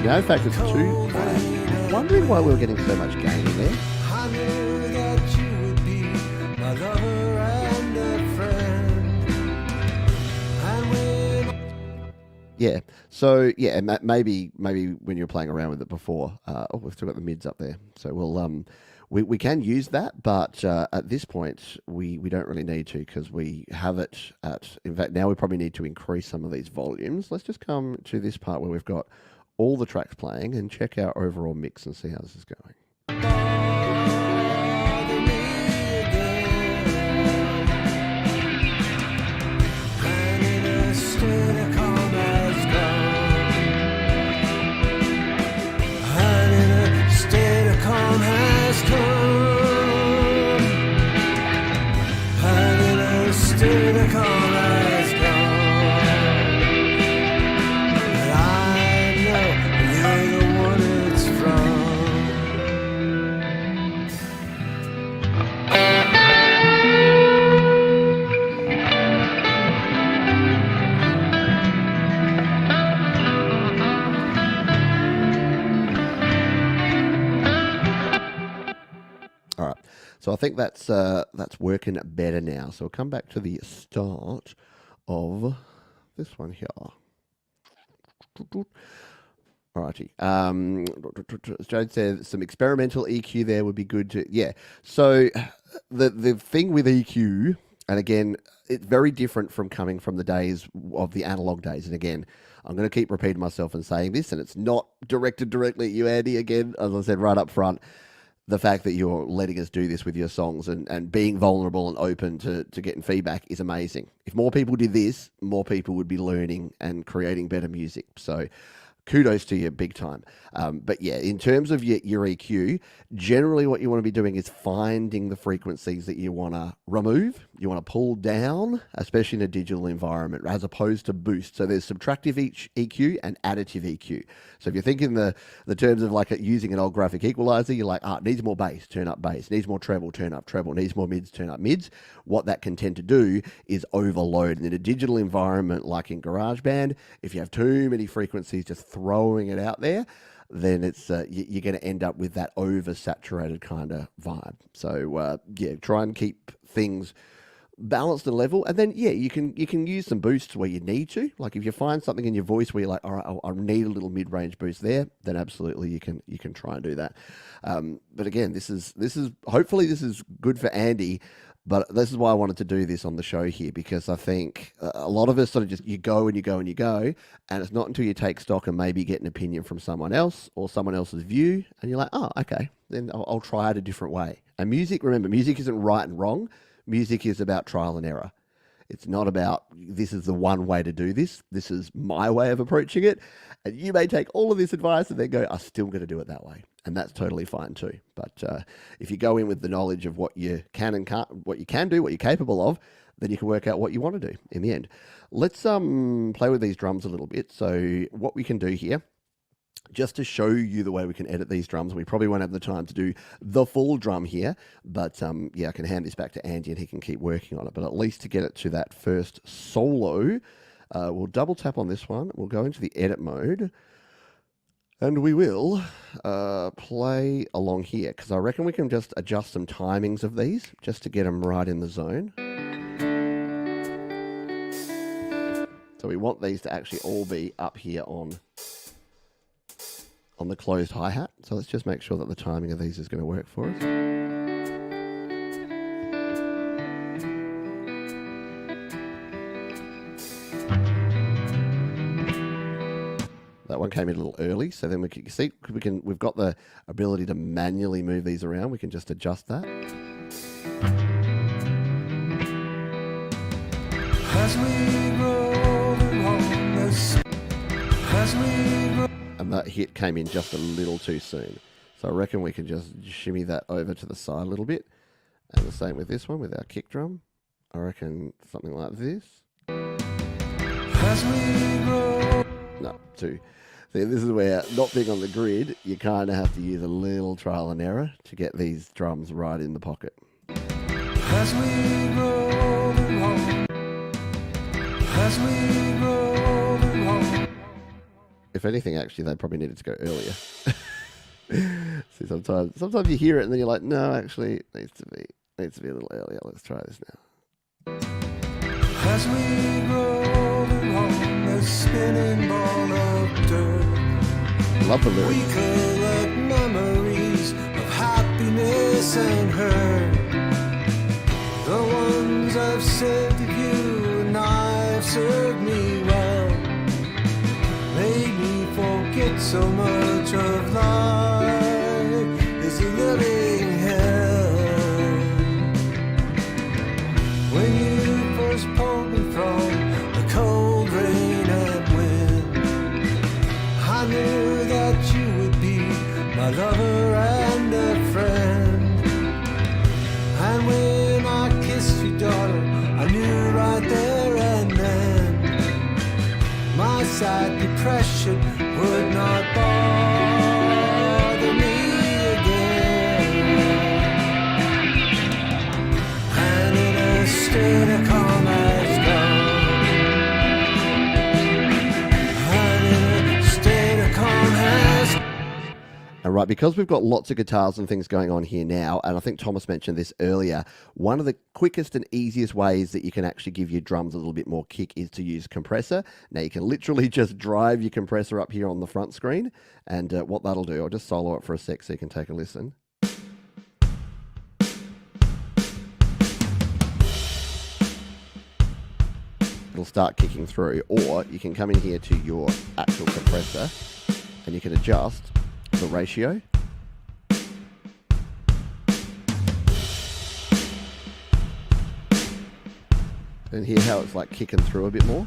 Now, in fact, it's 2 quiet. Wondering why we were getting so much gain in there. I knew that you would be my lover and a friend. And when Yeah. So yeah, and maybe when you were playing around with it before. We've still got the mids up there, so we'll we can use that, but at this point we don't really need to because we have it at. In fact, now we probably need to increase some of these volumes. Let's just come to this part where we've got all the tracks playing and check our overall mix and see how this is going. bother me again, and in a state of calm has gone, and in a state of calm has come, and in a state of calm has gone. And I know you're the one it's from. All right. So I think that's working better now. So we'll come back to the start of this one here. Alrighty. Joan said some experimental EQ there would be good to. Yeah. So the thing with EQ, and again, it's very different from coming from the days of the analog days. And again, I'm going to keep repeating myself and saying this, and it's not directed directly at you, Andy. Again, as I said right up front, the fact that you're letting us do this with your songs and being vulnerable and open to getting feedback is amazing. If more people did this, more people would be learning and creating better music. So kudos to you big time. But yeah, in terms of your EQ, generally what you want to be doing is finding the frequencies that you want to remove, you want to pull down, especially in a digital environment, as opposed to boost. So there's subtractive EQ and additive EQ. So if you're thinking the terms of like using an old graphic equalizer, you're like, it needs more bass, turn up bass, needs more treble, turn up treble, needs more mids, turn up mids. What that can tend to do is overload. And in a digital environment like in GarageBand, if you have too many frequencies just throwing it out there, then it's you're going to end up with that oversaturated kind of vibe. So yeah, try and keep things balanced and level, and then you can use some boosts where you need to. Like if you find something in your voice where you're like, all right, I need a little mid-range boost there, then absolutely you can try and do that. But again, this is hopefully this is good for Andy. But this is why I wanted to do this on the show here, because I think a lot of us sort of just you go, and it's not until you take stock and maybe get an opinion from someone else or someone else's view, and you're like, oh, okay, then I'll try it a different way. And remember, music isn't right and wrong. Music is about trial and error. It's not about this is the one way to do this. This is my way of approaching it. And you may take all of this advice and then go, I'm still going to do it that way. And that's totally fine too. But if you go in with the knowledge of what you can and can't, what you can do, what you're capable of, then you can work out what you want to do in the end. Let's play with these drums a little bit. So what we can do here, just to show you the way we can edit these drums, we probably won't have the time to do the full drum here, but yeah, I can hand this back to Andy and he can keep working on it. But at least to get it to that first solo, we'll double tap on this one. We'll go into the edit mode. And we will play along here, because I reckon we can just adjust some timings of these just to get them right in the zone. So we want these to actually all be up here on the closed hi-hat. So let's just make sure that the timing of these is going to work for us. That one came in a little early, so then we can see we've got the ability to manually move these around. We can just adjust that. And that hit came in just a little too soon. So I reckon we can just shimmy that over to the side a little bit. And the same with this one, with our kick drum. I reckon something like this. No, two. See, this is where, not being on the grid, you kind of have to use a little trial and error to get these drums right in the pocket. if anything, actually, they probably needed to go earlier. See, sometimes you hear it and then you're like, no, actually, it needs to be a little earlier. Let's try this now. As we roll along the spinning ball of dirt, Love the we lyrics. collect memories of happiness and hurt. The ones I've said to you and I've served me well, made me forget so much of life is a living hell. When you first pulled me from the cold rain and wind, I knew that you would be my lover and a friend. And when I kissed you, daughter, I knew right there and then my sad depression would not bother me again. And in a state of calm as gone, and in a state of calm as gone. All right, because we've got lots of guitars and things going on here now, and I think Thomas mentioned this earlier, one of the quickest and easiest ways that you can actually give your drums a little bit more kick is to use compressor. Now, you can literally just drive your compressor up here on the front screen, and what that'll do, I'll just solo it for a sec so you can take a listen. It'll start kicking through, or you can come in here to your actual compressor, and you can adjust the ratio. And hear how it's like kicking through a bit more.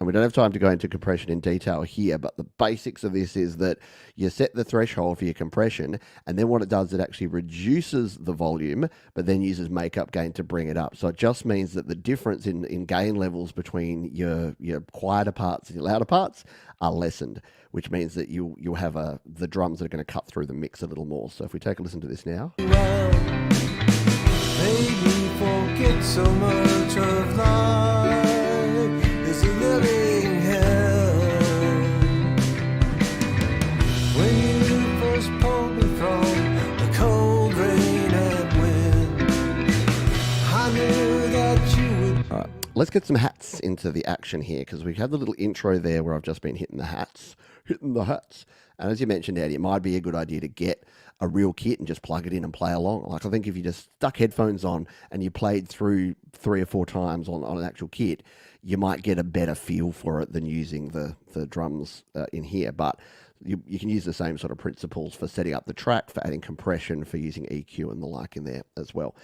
And we don't have time to go into compression in detail here, but the basics of this is that you set the threshold for your compression, and then what it does, it actually reduces the volume, but then uses makeup gain to bring it up. So it just means that the difference in gain levels between your quieter parts and your louder parts are lessened, which means that you'll have the drums that are going to cut through the mix a little more. So if we take a listen to this now. Well, made me forget so much of life is a living hell. When you first pulled me from the cold rain and wind, I knew that you would. All right, let's get some hats into the action here, because we had the little intro there where I've just been hitting the hats. And as you mentioned, Eddie, it might be a good idea to get a real kit and just plug it in and play along. Like, I think if you just stuck headphones on and you played through 3 or 4 times on an actual kit, you might get a better feel for it than using the drums in here. But you can use the same sort of principles for setting up the track, for adding compression, for using EQ and the like in there as well.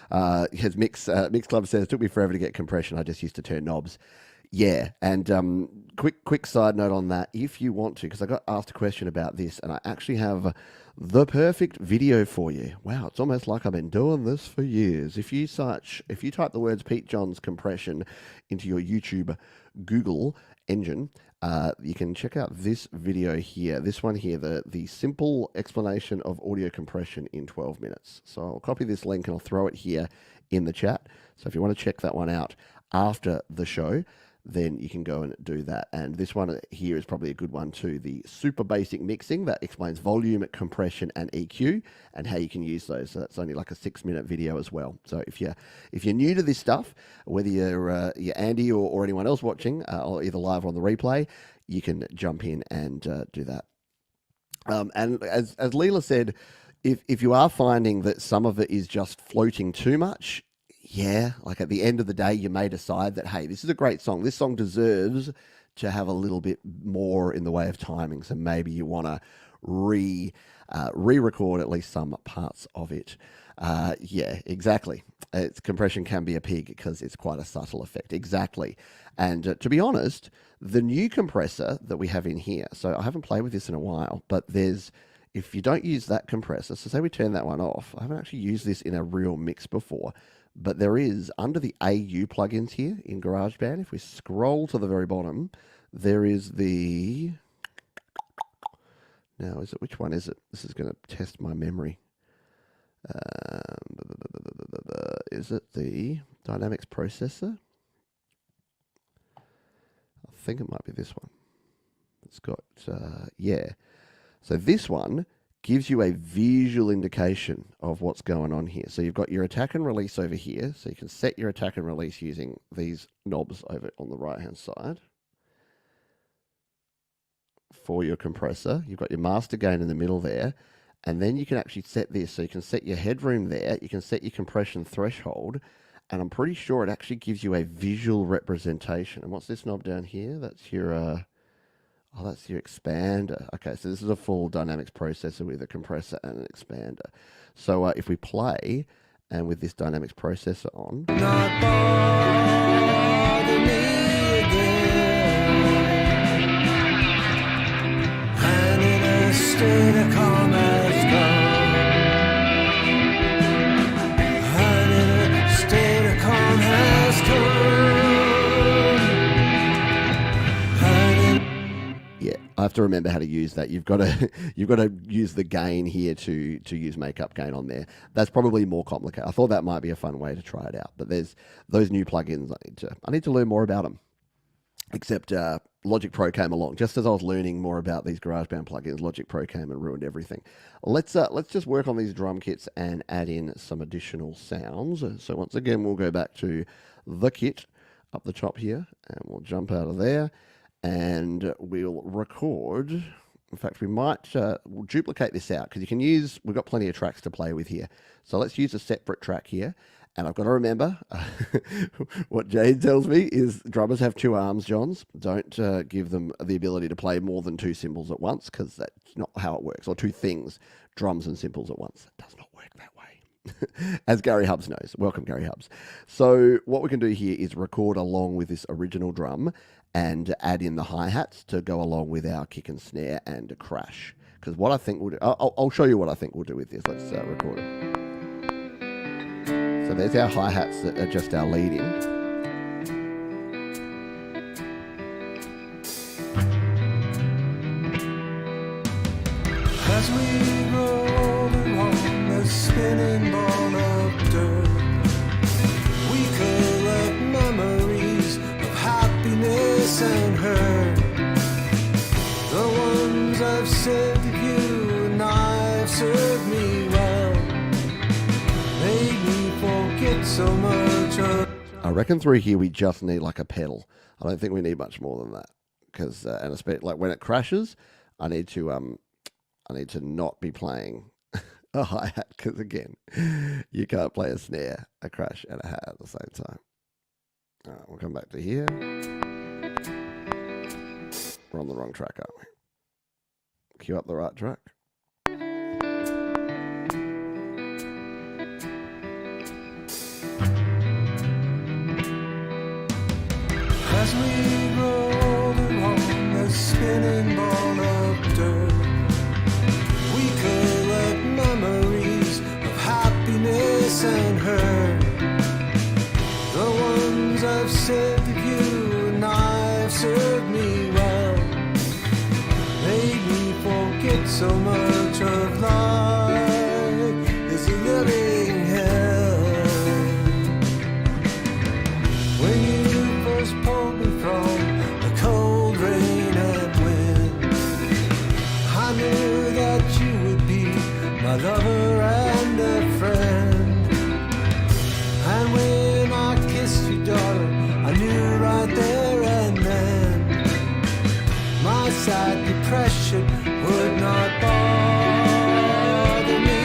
As Mix Club says, it took me forever to get compression. I just used to turn knobs. Yeah, and quick side note on that, if you want to, because I got asked a question about this, and I actually have the perfect video for you. Wow, it's almost like I've been doing this for years. If you type the words Pete Johns compression into your YouTube Google engine, you can check out this video here. This one here, the simple explanation of audio compression in 12 minutes. So I'll copy this link and I'll throw it here in the chat. So if you want to check that one out after the show, then you can go and do that. And this one here is probably a good one too. The super basic mixing that explains volume, compression, and EQ, and how you can use those. So that's only like a 6-minute video as well. So if you're new to this stuff, whether you're Andy or anyone else watching, or either live or on the replay, you can jump in and do that. And as Leela said, if you are finding that some of it is just floating too much, yeah, like at the end of the day, you may decide that, hey, this is a great song. This song deserves to have a little bit more in the way of timing. So maybe you want to re-record at least some parts of it. Yeah, exactly. Compression can be a pig because it's quite a subtle effect. Exactly. And to be honest, the new compressor that we have in here, so I haven't played with this in a while, but if you don't use that compressor, so say we turn that one off, I haven't actually used this in a real mix before, but there is, under the AU plugins here in GarageBand, if we scroll to the very bottom, there is the... Now, which one is it? This is going to test my memory. Is it the Dynamics processor? think it might be this one. It's got, yeah. So this one gives you a visual indication of what's going on here. So you've got your attack and release over here. So you can set your attack and release using these knobs over on the right-hand side. For your compressor, you've got your master gain in the middle there. And then you can actually set this. So you can set your headroom there. You can set your compression threshold. And I'm pretty sure it actually gives you a visual representation. And what's this knob down here? That's your, oh, that's your expander. Okay, so this is a full dynamics processor with a compressor and an expander. So if we play, and with this dynamics processor on. Not bother me again. And in a state of calm as gone. And in a state of calm has come. Yeah, I have to remember how to use that. You've got to use the gain here to use makeup gain on there. That's probably more complicated. I thought that might be a fun way to try it out. But there's those new plugins. I need to learn more about them. Except Logic Pro came along just as I was learning more about these GarageBand plugins. Logic Pro came and ruined everything. Let's just work on these drum kits and add in some additional sounds. So once again, we'll go back to the kit up the top here, and we'll jump out of there. And we'll record. In fact, we might we'll duplicate this out because you can use, we've got plenty of tracks to play with here. So let's use a separate track here. And I've got to remember, what Jade tells me is drummers have two arms, Johns. Don't give them the ability to play more than two cymbals at once because that's not how it works. Or two things, drums and cymbals at once. It does not work that way. As Gary Hubbs knows. Welcome, Gary Hubbs. So what we can do here is record along with this original drum and add in the hi-hats to go along with our kick and snare and a crash. Because what I think we'll do, I'll show you what I think we'll do with this. Let's record it. So there's our hi-hats that are just our lead in. As we roll along the spinning ball of dirt, we collect memories of happiness and hurt. The ones I've said to you and I've served me well, made me forget so much of. I reckon through here we just need like a pedal. I don't think we need much more than that. Because and especially like when it crashes, I need to not be playing a hi-hat because again, you can't play a snare, a crash, and a hat at the same time. All right, we'll come back to here. We're on the wrong track, aren't we? Cue up the right track. As we roll along the spinning ball of dirt, we collect memories of happiness and hurt. The ones I've said to you and I've served me well, made me forget so much of life is a living hell. When you first pulled me from the cold rain and wind, I knew that you would be my lover and a friend. And when I kissed you, daughter, I knew right there and then my sad depression would not bother me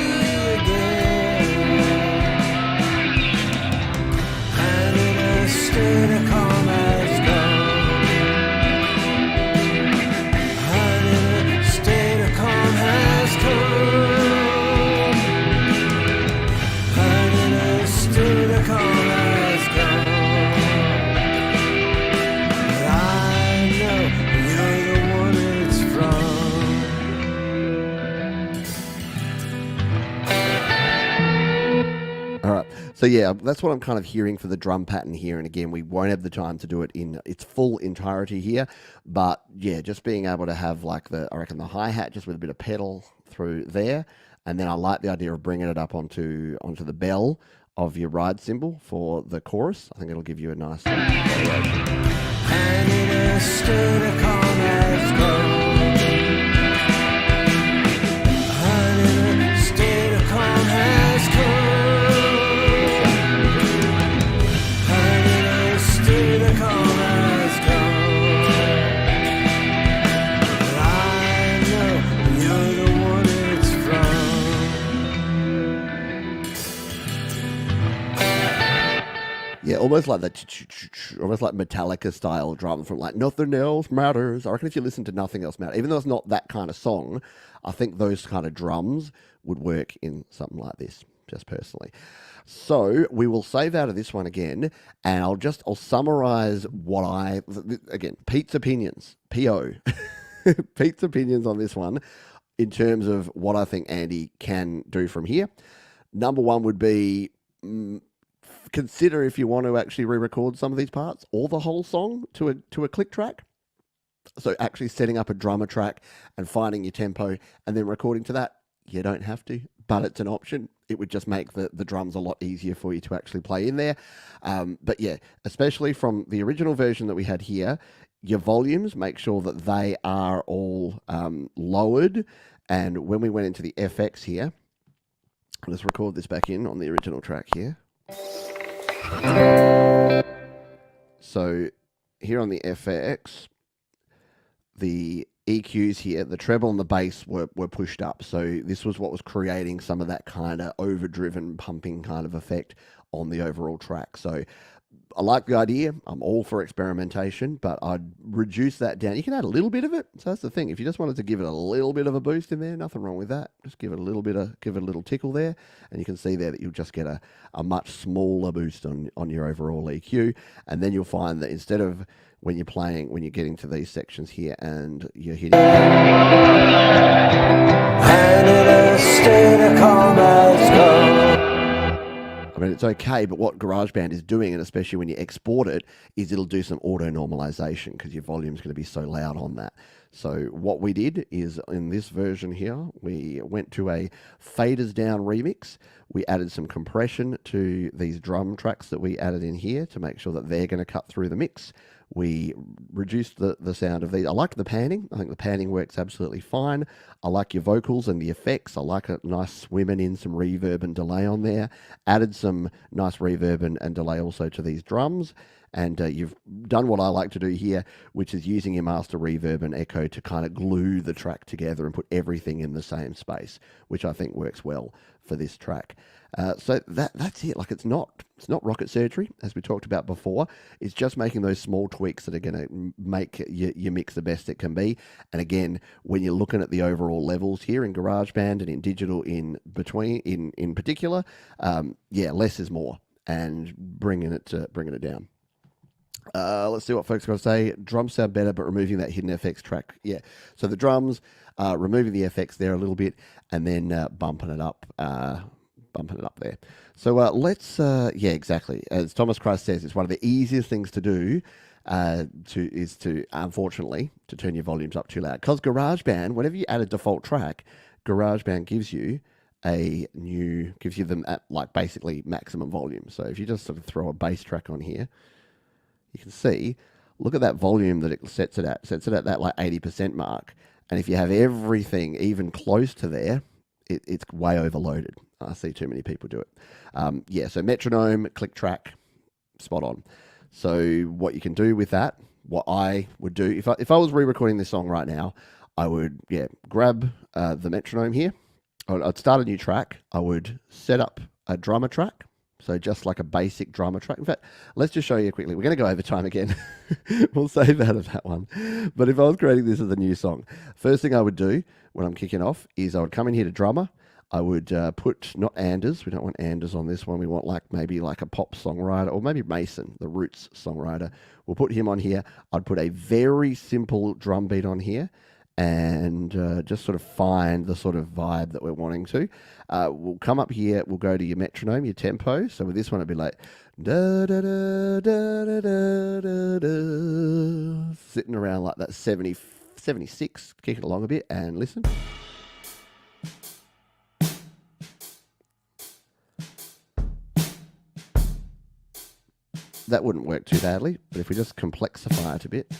again. And in a state of calm as gone, and in a state of calm has come, and in a state of calm has gone. But I know you're the one it's from. All right. So yeah, that's what I'm kind of hearing for the drum pattern here. And again, we won't have the time to do it in its full entirety here. But yeah, just being able to have like I reckon the hi-hat just with a bit of pedal through there. And then I like the idea of bringing it up onto the bell of your ride cymbal for the chorus. I think it'll give you a nice variation. and in a state of calm as gold, and in a state of calm as gold, and in a state of calm as gold. But I know you're the one it's from. Yeah, almost like that, almost like Metallica style drum from like Nothing Else Matters. I reckon if you listen to Nothing Else Matters, even though it's not that kind of song, I think those kind of drums would work in something like this, just personally. So we will save out of this one again, and I'll summarize again, Pete's opinions, P.O. Pete's opinions on this one in terms of what I think Andy can do from here. Number one would be consider if you want to actually re-record some of these parts or the whole song to a click track. So actually setting up a drummer track and finding your tempo and then recording to that. You don't have to, but it's an option. It would just make the drums a lot easier for you to actually play in there. But yeah, especially from the original version that we had here, your volumes, make sure that they are all lowered. And when we went into the FX here, let's record this back in on the original track here. So here on the FX, the EQs here, the treble and the bass were pushed up. So this was what was creating some of that kind of overdriven pumping kind of effect on the overall track. So I like the idea. I'm all for experimentation, but I'd reduce that down. You can add a little bit of it. So that's the thing. If you just wanted to give it a little bit of a boost in there, nothing wrong with that. Just give it a little tickle there. And you can see there that you'll just get a much smaller boost on your overall EQ. And then you'll find that instead of when you're getting to these sections here and you're hitting. And in a state of calm as gold. I mean, it's okay, but what GarageBand is doing, and especially when you export it, is it'll do some auto normalization because your volume's going to be so loud on that. So what we did is in this version here, we went to a faders down remix. We added some compression to these drum tracks that we added in here to make sure that they're going to cut through the mix. We reduced the sound of these. I like the panning. I think the panning works absolutely fine. I like your vocals and the effects. I like a nice swimming in some reverb and delay on there. Added some nice reverb and delay also to these drums. And you've done what I like to do here, which is using your master reverb and echo to kind of glue the track together and put everything in the same space, which I think works well for this track. So that's it. Like it's not rocket surgery, as we talked about before. It's just making those small tweaks that are going to make your mix the best it can be. And again, when you're looking at the overall levels here in GarageBand and in digital in particular, less is more, and bringing it down. Let's see what folks are going to say. Drums sound better, but removing that hidden FX track. Yeah. So the drums, removing the FX there a little bit, and then bumping it up there. So let's, exactly. As Thomas Christ says, it's one of the easiest things to do unfortunately, to turn your volumes up too loud. Because GarageBand, whenever you add a default track, GarageBand gives you them at like basically maximum volume. So if you just sort of throw a bass track on here, you can see, look at that volume that it sets it at that like 80% mark. And if you have everything even close to there, it's way overloaded. I see too many people do it. So metronome, click track, spot on. So what you can do with that, what I would do, if I was re-recording this song right now, I would grab the metronome here. I'd start a new track. I would set up a drummer track. So just like a basic drummer track. In fact, let's just show you quickly. We're going to go over time again. We'll save out of that one. But if I was creating this as a new song, first thing I would do when I'm kicking off is I would come in here to drummer. I would put, not Anders. We don't want Anders on this one. We want maybe a pop songwriter, or maybe Mason, the Roots songwriter. We'll put him on here. I'd put a very simple drum beat on here, and just sort of find the sort of vibe that we're wanting to. We'll come up here, we'll go to your metronome, your tempo. So with this one, it'd be like, da da da da da da da da, sitting around like that 70, 76, kick it along a bit and listen. that wouldn't work too badly. But if we just complexify it a bit.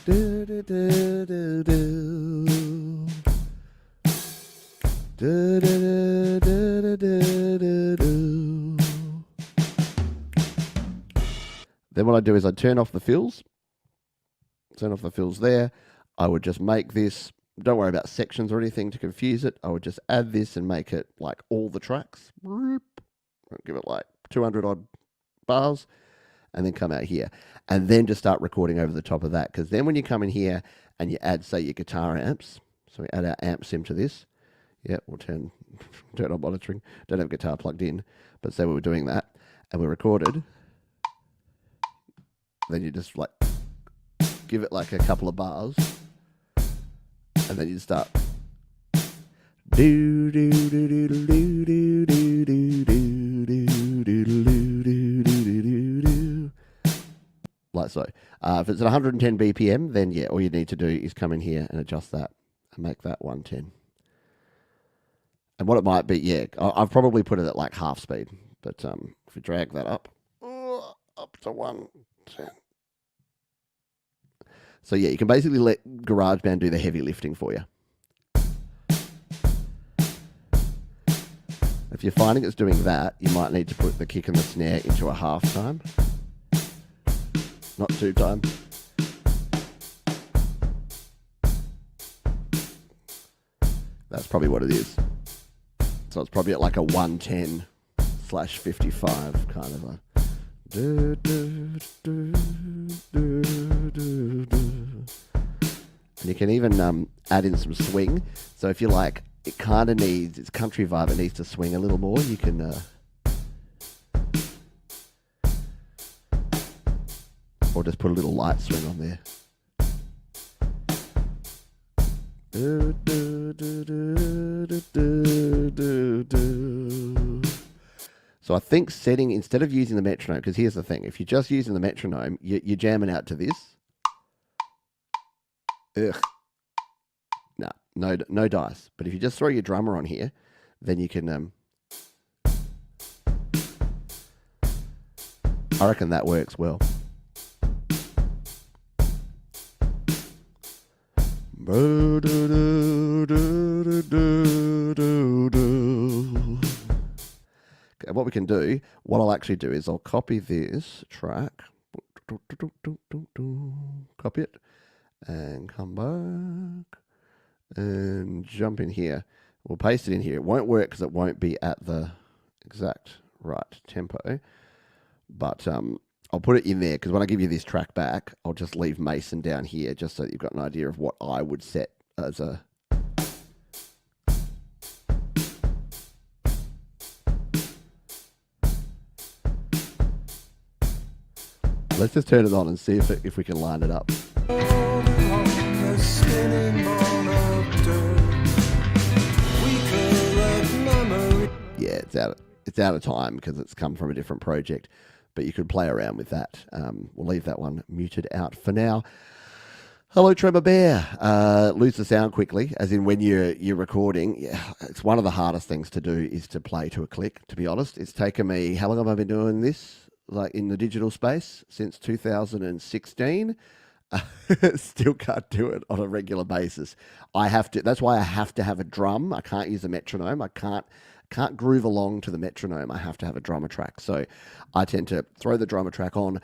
Do, do, do, do, do. Do, do, do, do, do, do, do. Then what I do is I turn off the fills. Turn off the fills there. I would just make this, don't worry about sections or anything to confuse it. I would just add this and make it like all the tracks. Give it like 200 odd bars and then come out here. And then just start recording over the top of that. Because then when you come in here and you add, say, your guitar amps. So we add our amp sim to this. Yeah, we'll turn on monitoring. Don't have guitar plugged in. But say we were doing that and we recorded. Then you just like give it like a couple of bars. And then you start do do do do do do do do do do do do do do, like so. If it's at 110 BPM, then yeah, all you need to do is come in here and adjust that and make that 110. And what it might be, yeah, I've probably put it at like half speed, but if we drag that up to 110. So yeah, you can basically let GarageBand do the heavy lifting for you. If you're finding it's doing that, you might need to put the kick and the snare into a half time, not 2 time. That's probably what it is. So it's probably at like a 110/55 kind of a. Do, do, do, do, do, do. And you can even add in some swing. So if you like, it kind of needs, it's country vibe, it needs to swing a little more. You can or just put a little light swing on there. Do, do, do, do, do, do, do. So I think setting, instead of using the metronome, because here's the thing, if you're just using the metronome, you're jamming out to this. Ugh. No dice. But if you just throw your drummer on here, then you can, I reckon that works well. Okay, what we can do, what I'll actually do is I'll copy this track, copy it, and come back, and jump in here. We'll paste it in here. It won't work because it won't be at the exact right tempo, but I'll put it in there because when I give you this track back, I'll just leave Mason down here just so that you've got an idea of what I would set as a... Let's just turn it on and see if we can line it up. Yeah, it's out of time because it's come from a different project, but you could play around with that. We'll leave that one muted out for now. Hello, Trevor Bear. Lose the sound quickly, as in when you're recording. Yeah, it's one of the hardest things to do is to play to a click, to be honest. It's taken me, how long have I been doing this? Like in the digital space since 2016. Still can't do it on a regular basis. That's why I have to have a drum. I can't use a metronome. I can't groove along to the metronome. I have to have a drummer track. So I tend to throw the drummer track on,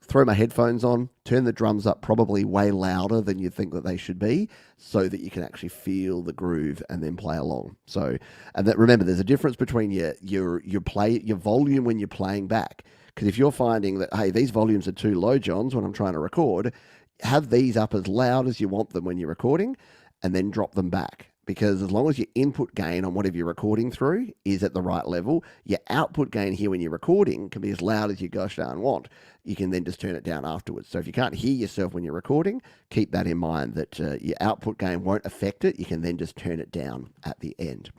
throw my headphones on, turn the drums up probably way louder than you think that they should be so that you can actually feel the groove and then play along. So, and that, remember, there's a difference between your volume when you're playing back. Because if you're finding that, hey, these volumes are too low, Johns, when I'm trying to record, have these up as loud as you want them when you're recording and then drop them back. Because as long as your input gain on whatever you're recording through is at the right level, your output gain here when you're recording can be as loud as you gosh darn want. You can then just turn it down afterwards. So if you can't hear yourself when you're recording, keep that in mind that your output gain won't affect it. You can then just turn it down at the end.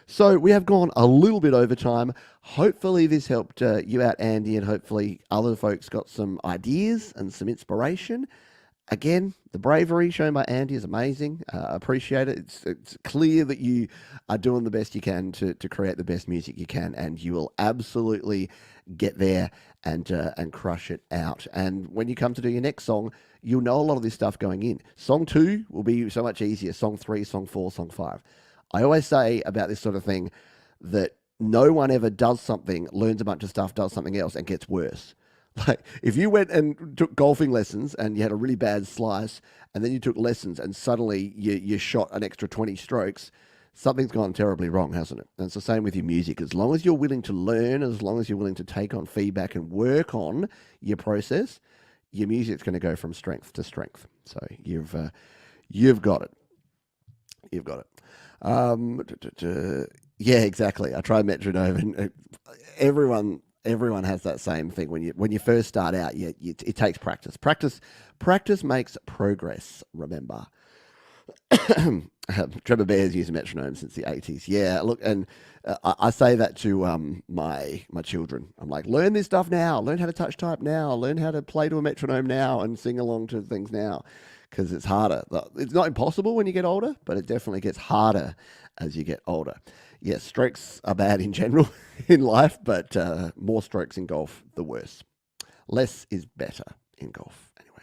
So we have gone a little bit over time. Hopefully this helped you out, Andy, and hopefully other folks got some ideas and some inspiration. again, the bravery shown by Andy is amazing. I appreciate it. It's clear that you are doing the best you can to create the best music you can, and you will absolutely get there and crush it out. And when you come to do your next song, you'll know a lot of this stuff going in. Song 2 will be so much easier. Song 3, Song 4, Song 5. I always say about this sort of thing that no one ever does something, learns a bunch of stuff, does something else, and gets worse. Like, if you went and took golfing lessons and you had a really bad slice, and then you took lessons and suddenly you shot an extra 20 strokes, something's gone terribly wrong, hasn't it? And it's the same with your music. As long as you're willing to learn, as long as you're willing to take on feedback and work on your process, your music's going to go from strength to strength. So you've got it. You've got it. Yeah, exactly. I try metronome, and everyone has that same thing. When you first start out, it takes practice. Practice makes progress. Remember, Trevor Bear's used a metronome since the 80s. Yeah, look, and I say that to my children. I'm like, learn this stuff now. Learn how to touch type now. Learn how to play to a metronome now and sing along to things now, because it's harder. It's not impossible when you get older, but it definitely gets harder as you get older. Yes, strokes are bad in general in life, but more strokes in golf, the worse. Less is better in golf. Anyway,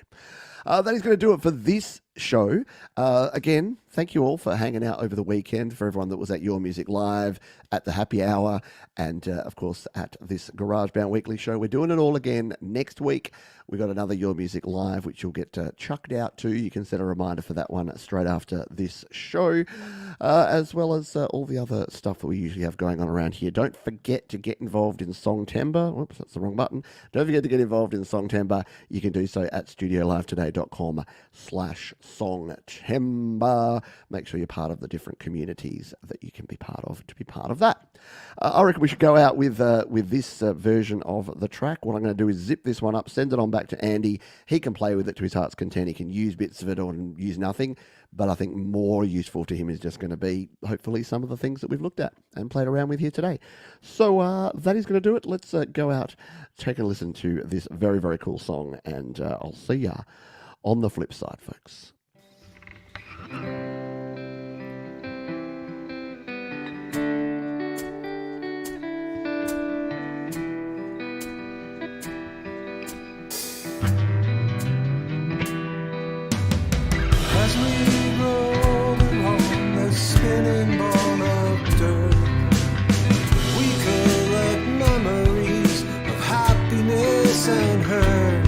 that is going to do it for this show. Again, thank you all for hanging out over the weekend, for everyone that was at Your Music Live, at the happy hour, and of course at this GarageBand Weekly show. We're doing it all again next week. We've got another Your Music Live, which you'll get chucked out to. You can set a reminder for that one straight after this show, as well as all the other stuff that we usually have going on around here. Don't forget to get involved in Songtember. Whoops, that's the wrong button. Don't forget to get involved in Songtember. You can do so at studiolivetoday.com/Songtember. Make sure you're part of the different communities that you can be part of to be part of that. I reckon we should go out with this version of the track. What I'm going to do is zip this one up, send it on back to Andy. He can play with it to his heart's content. He can use bits of it or use nothing. But I think more useful to him is just going to be, hopefully, some of the things that we've looked at and played around with here today. So that is going to do it. Let's go out, take a listen to this very, very cool song, and I'll see ya on the flip side, folks. As we roll along the spinning ball of dirt, we collect memories of happiness and hurt.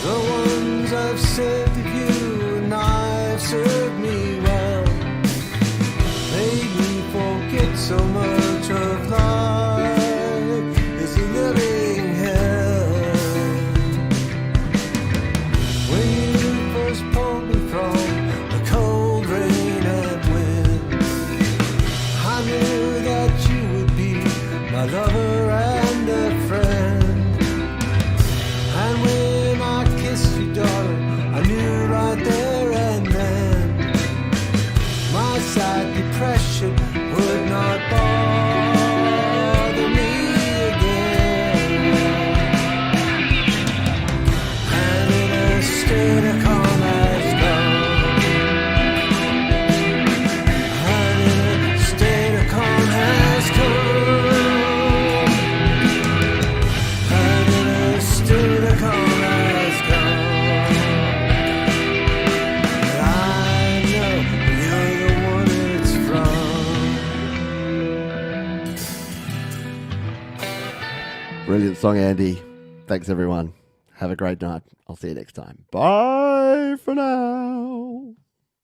The ones I've said to you and I've served me well, made me forget so much of life is a living hell. When you first pulled me from the cold rain and wind, I knew that you would be my lover and a friend. And when I kissed you, darling, I knew right there and then my sad depression would not bother me again. And in a state of calm as gone, and in a state of calm has come, and in a state of calm has gone. But I know you're the one it's from. Brilliant song, Andy. Thanks, everyone. Have a great night. I'll see you next time. Bye for now.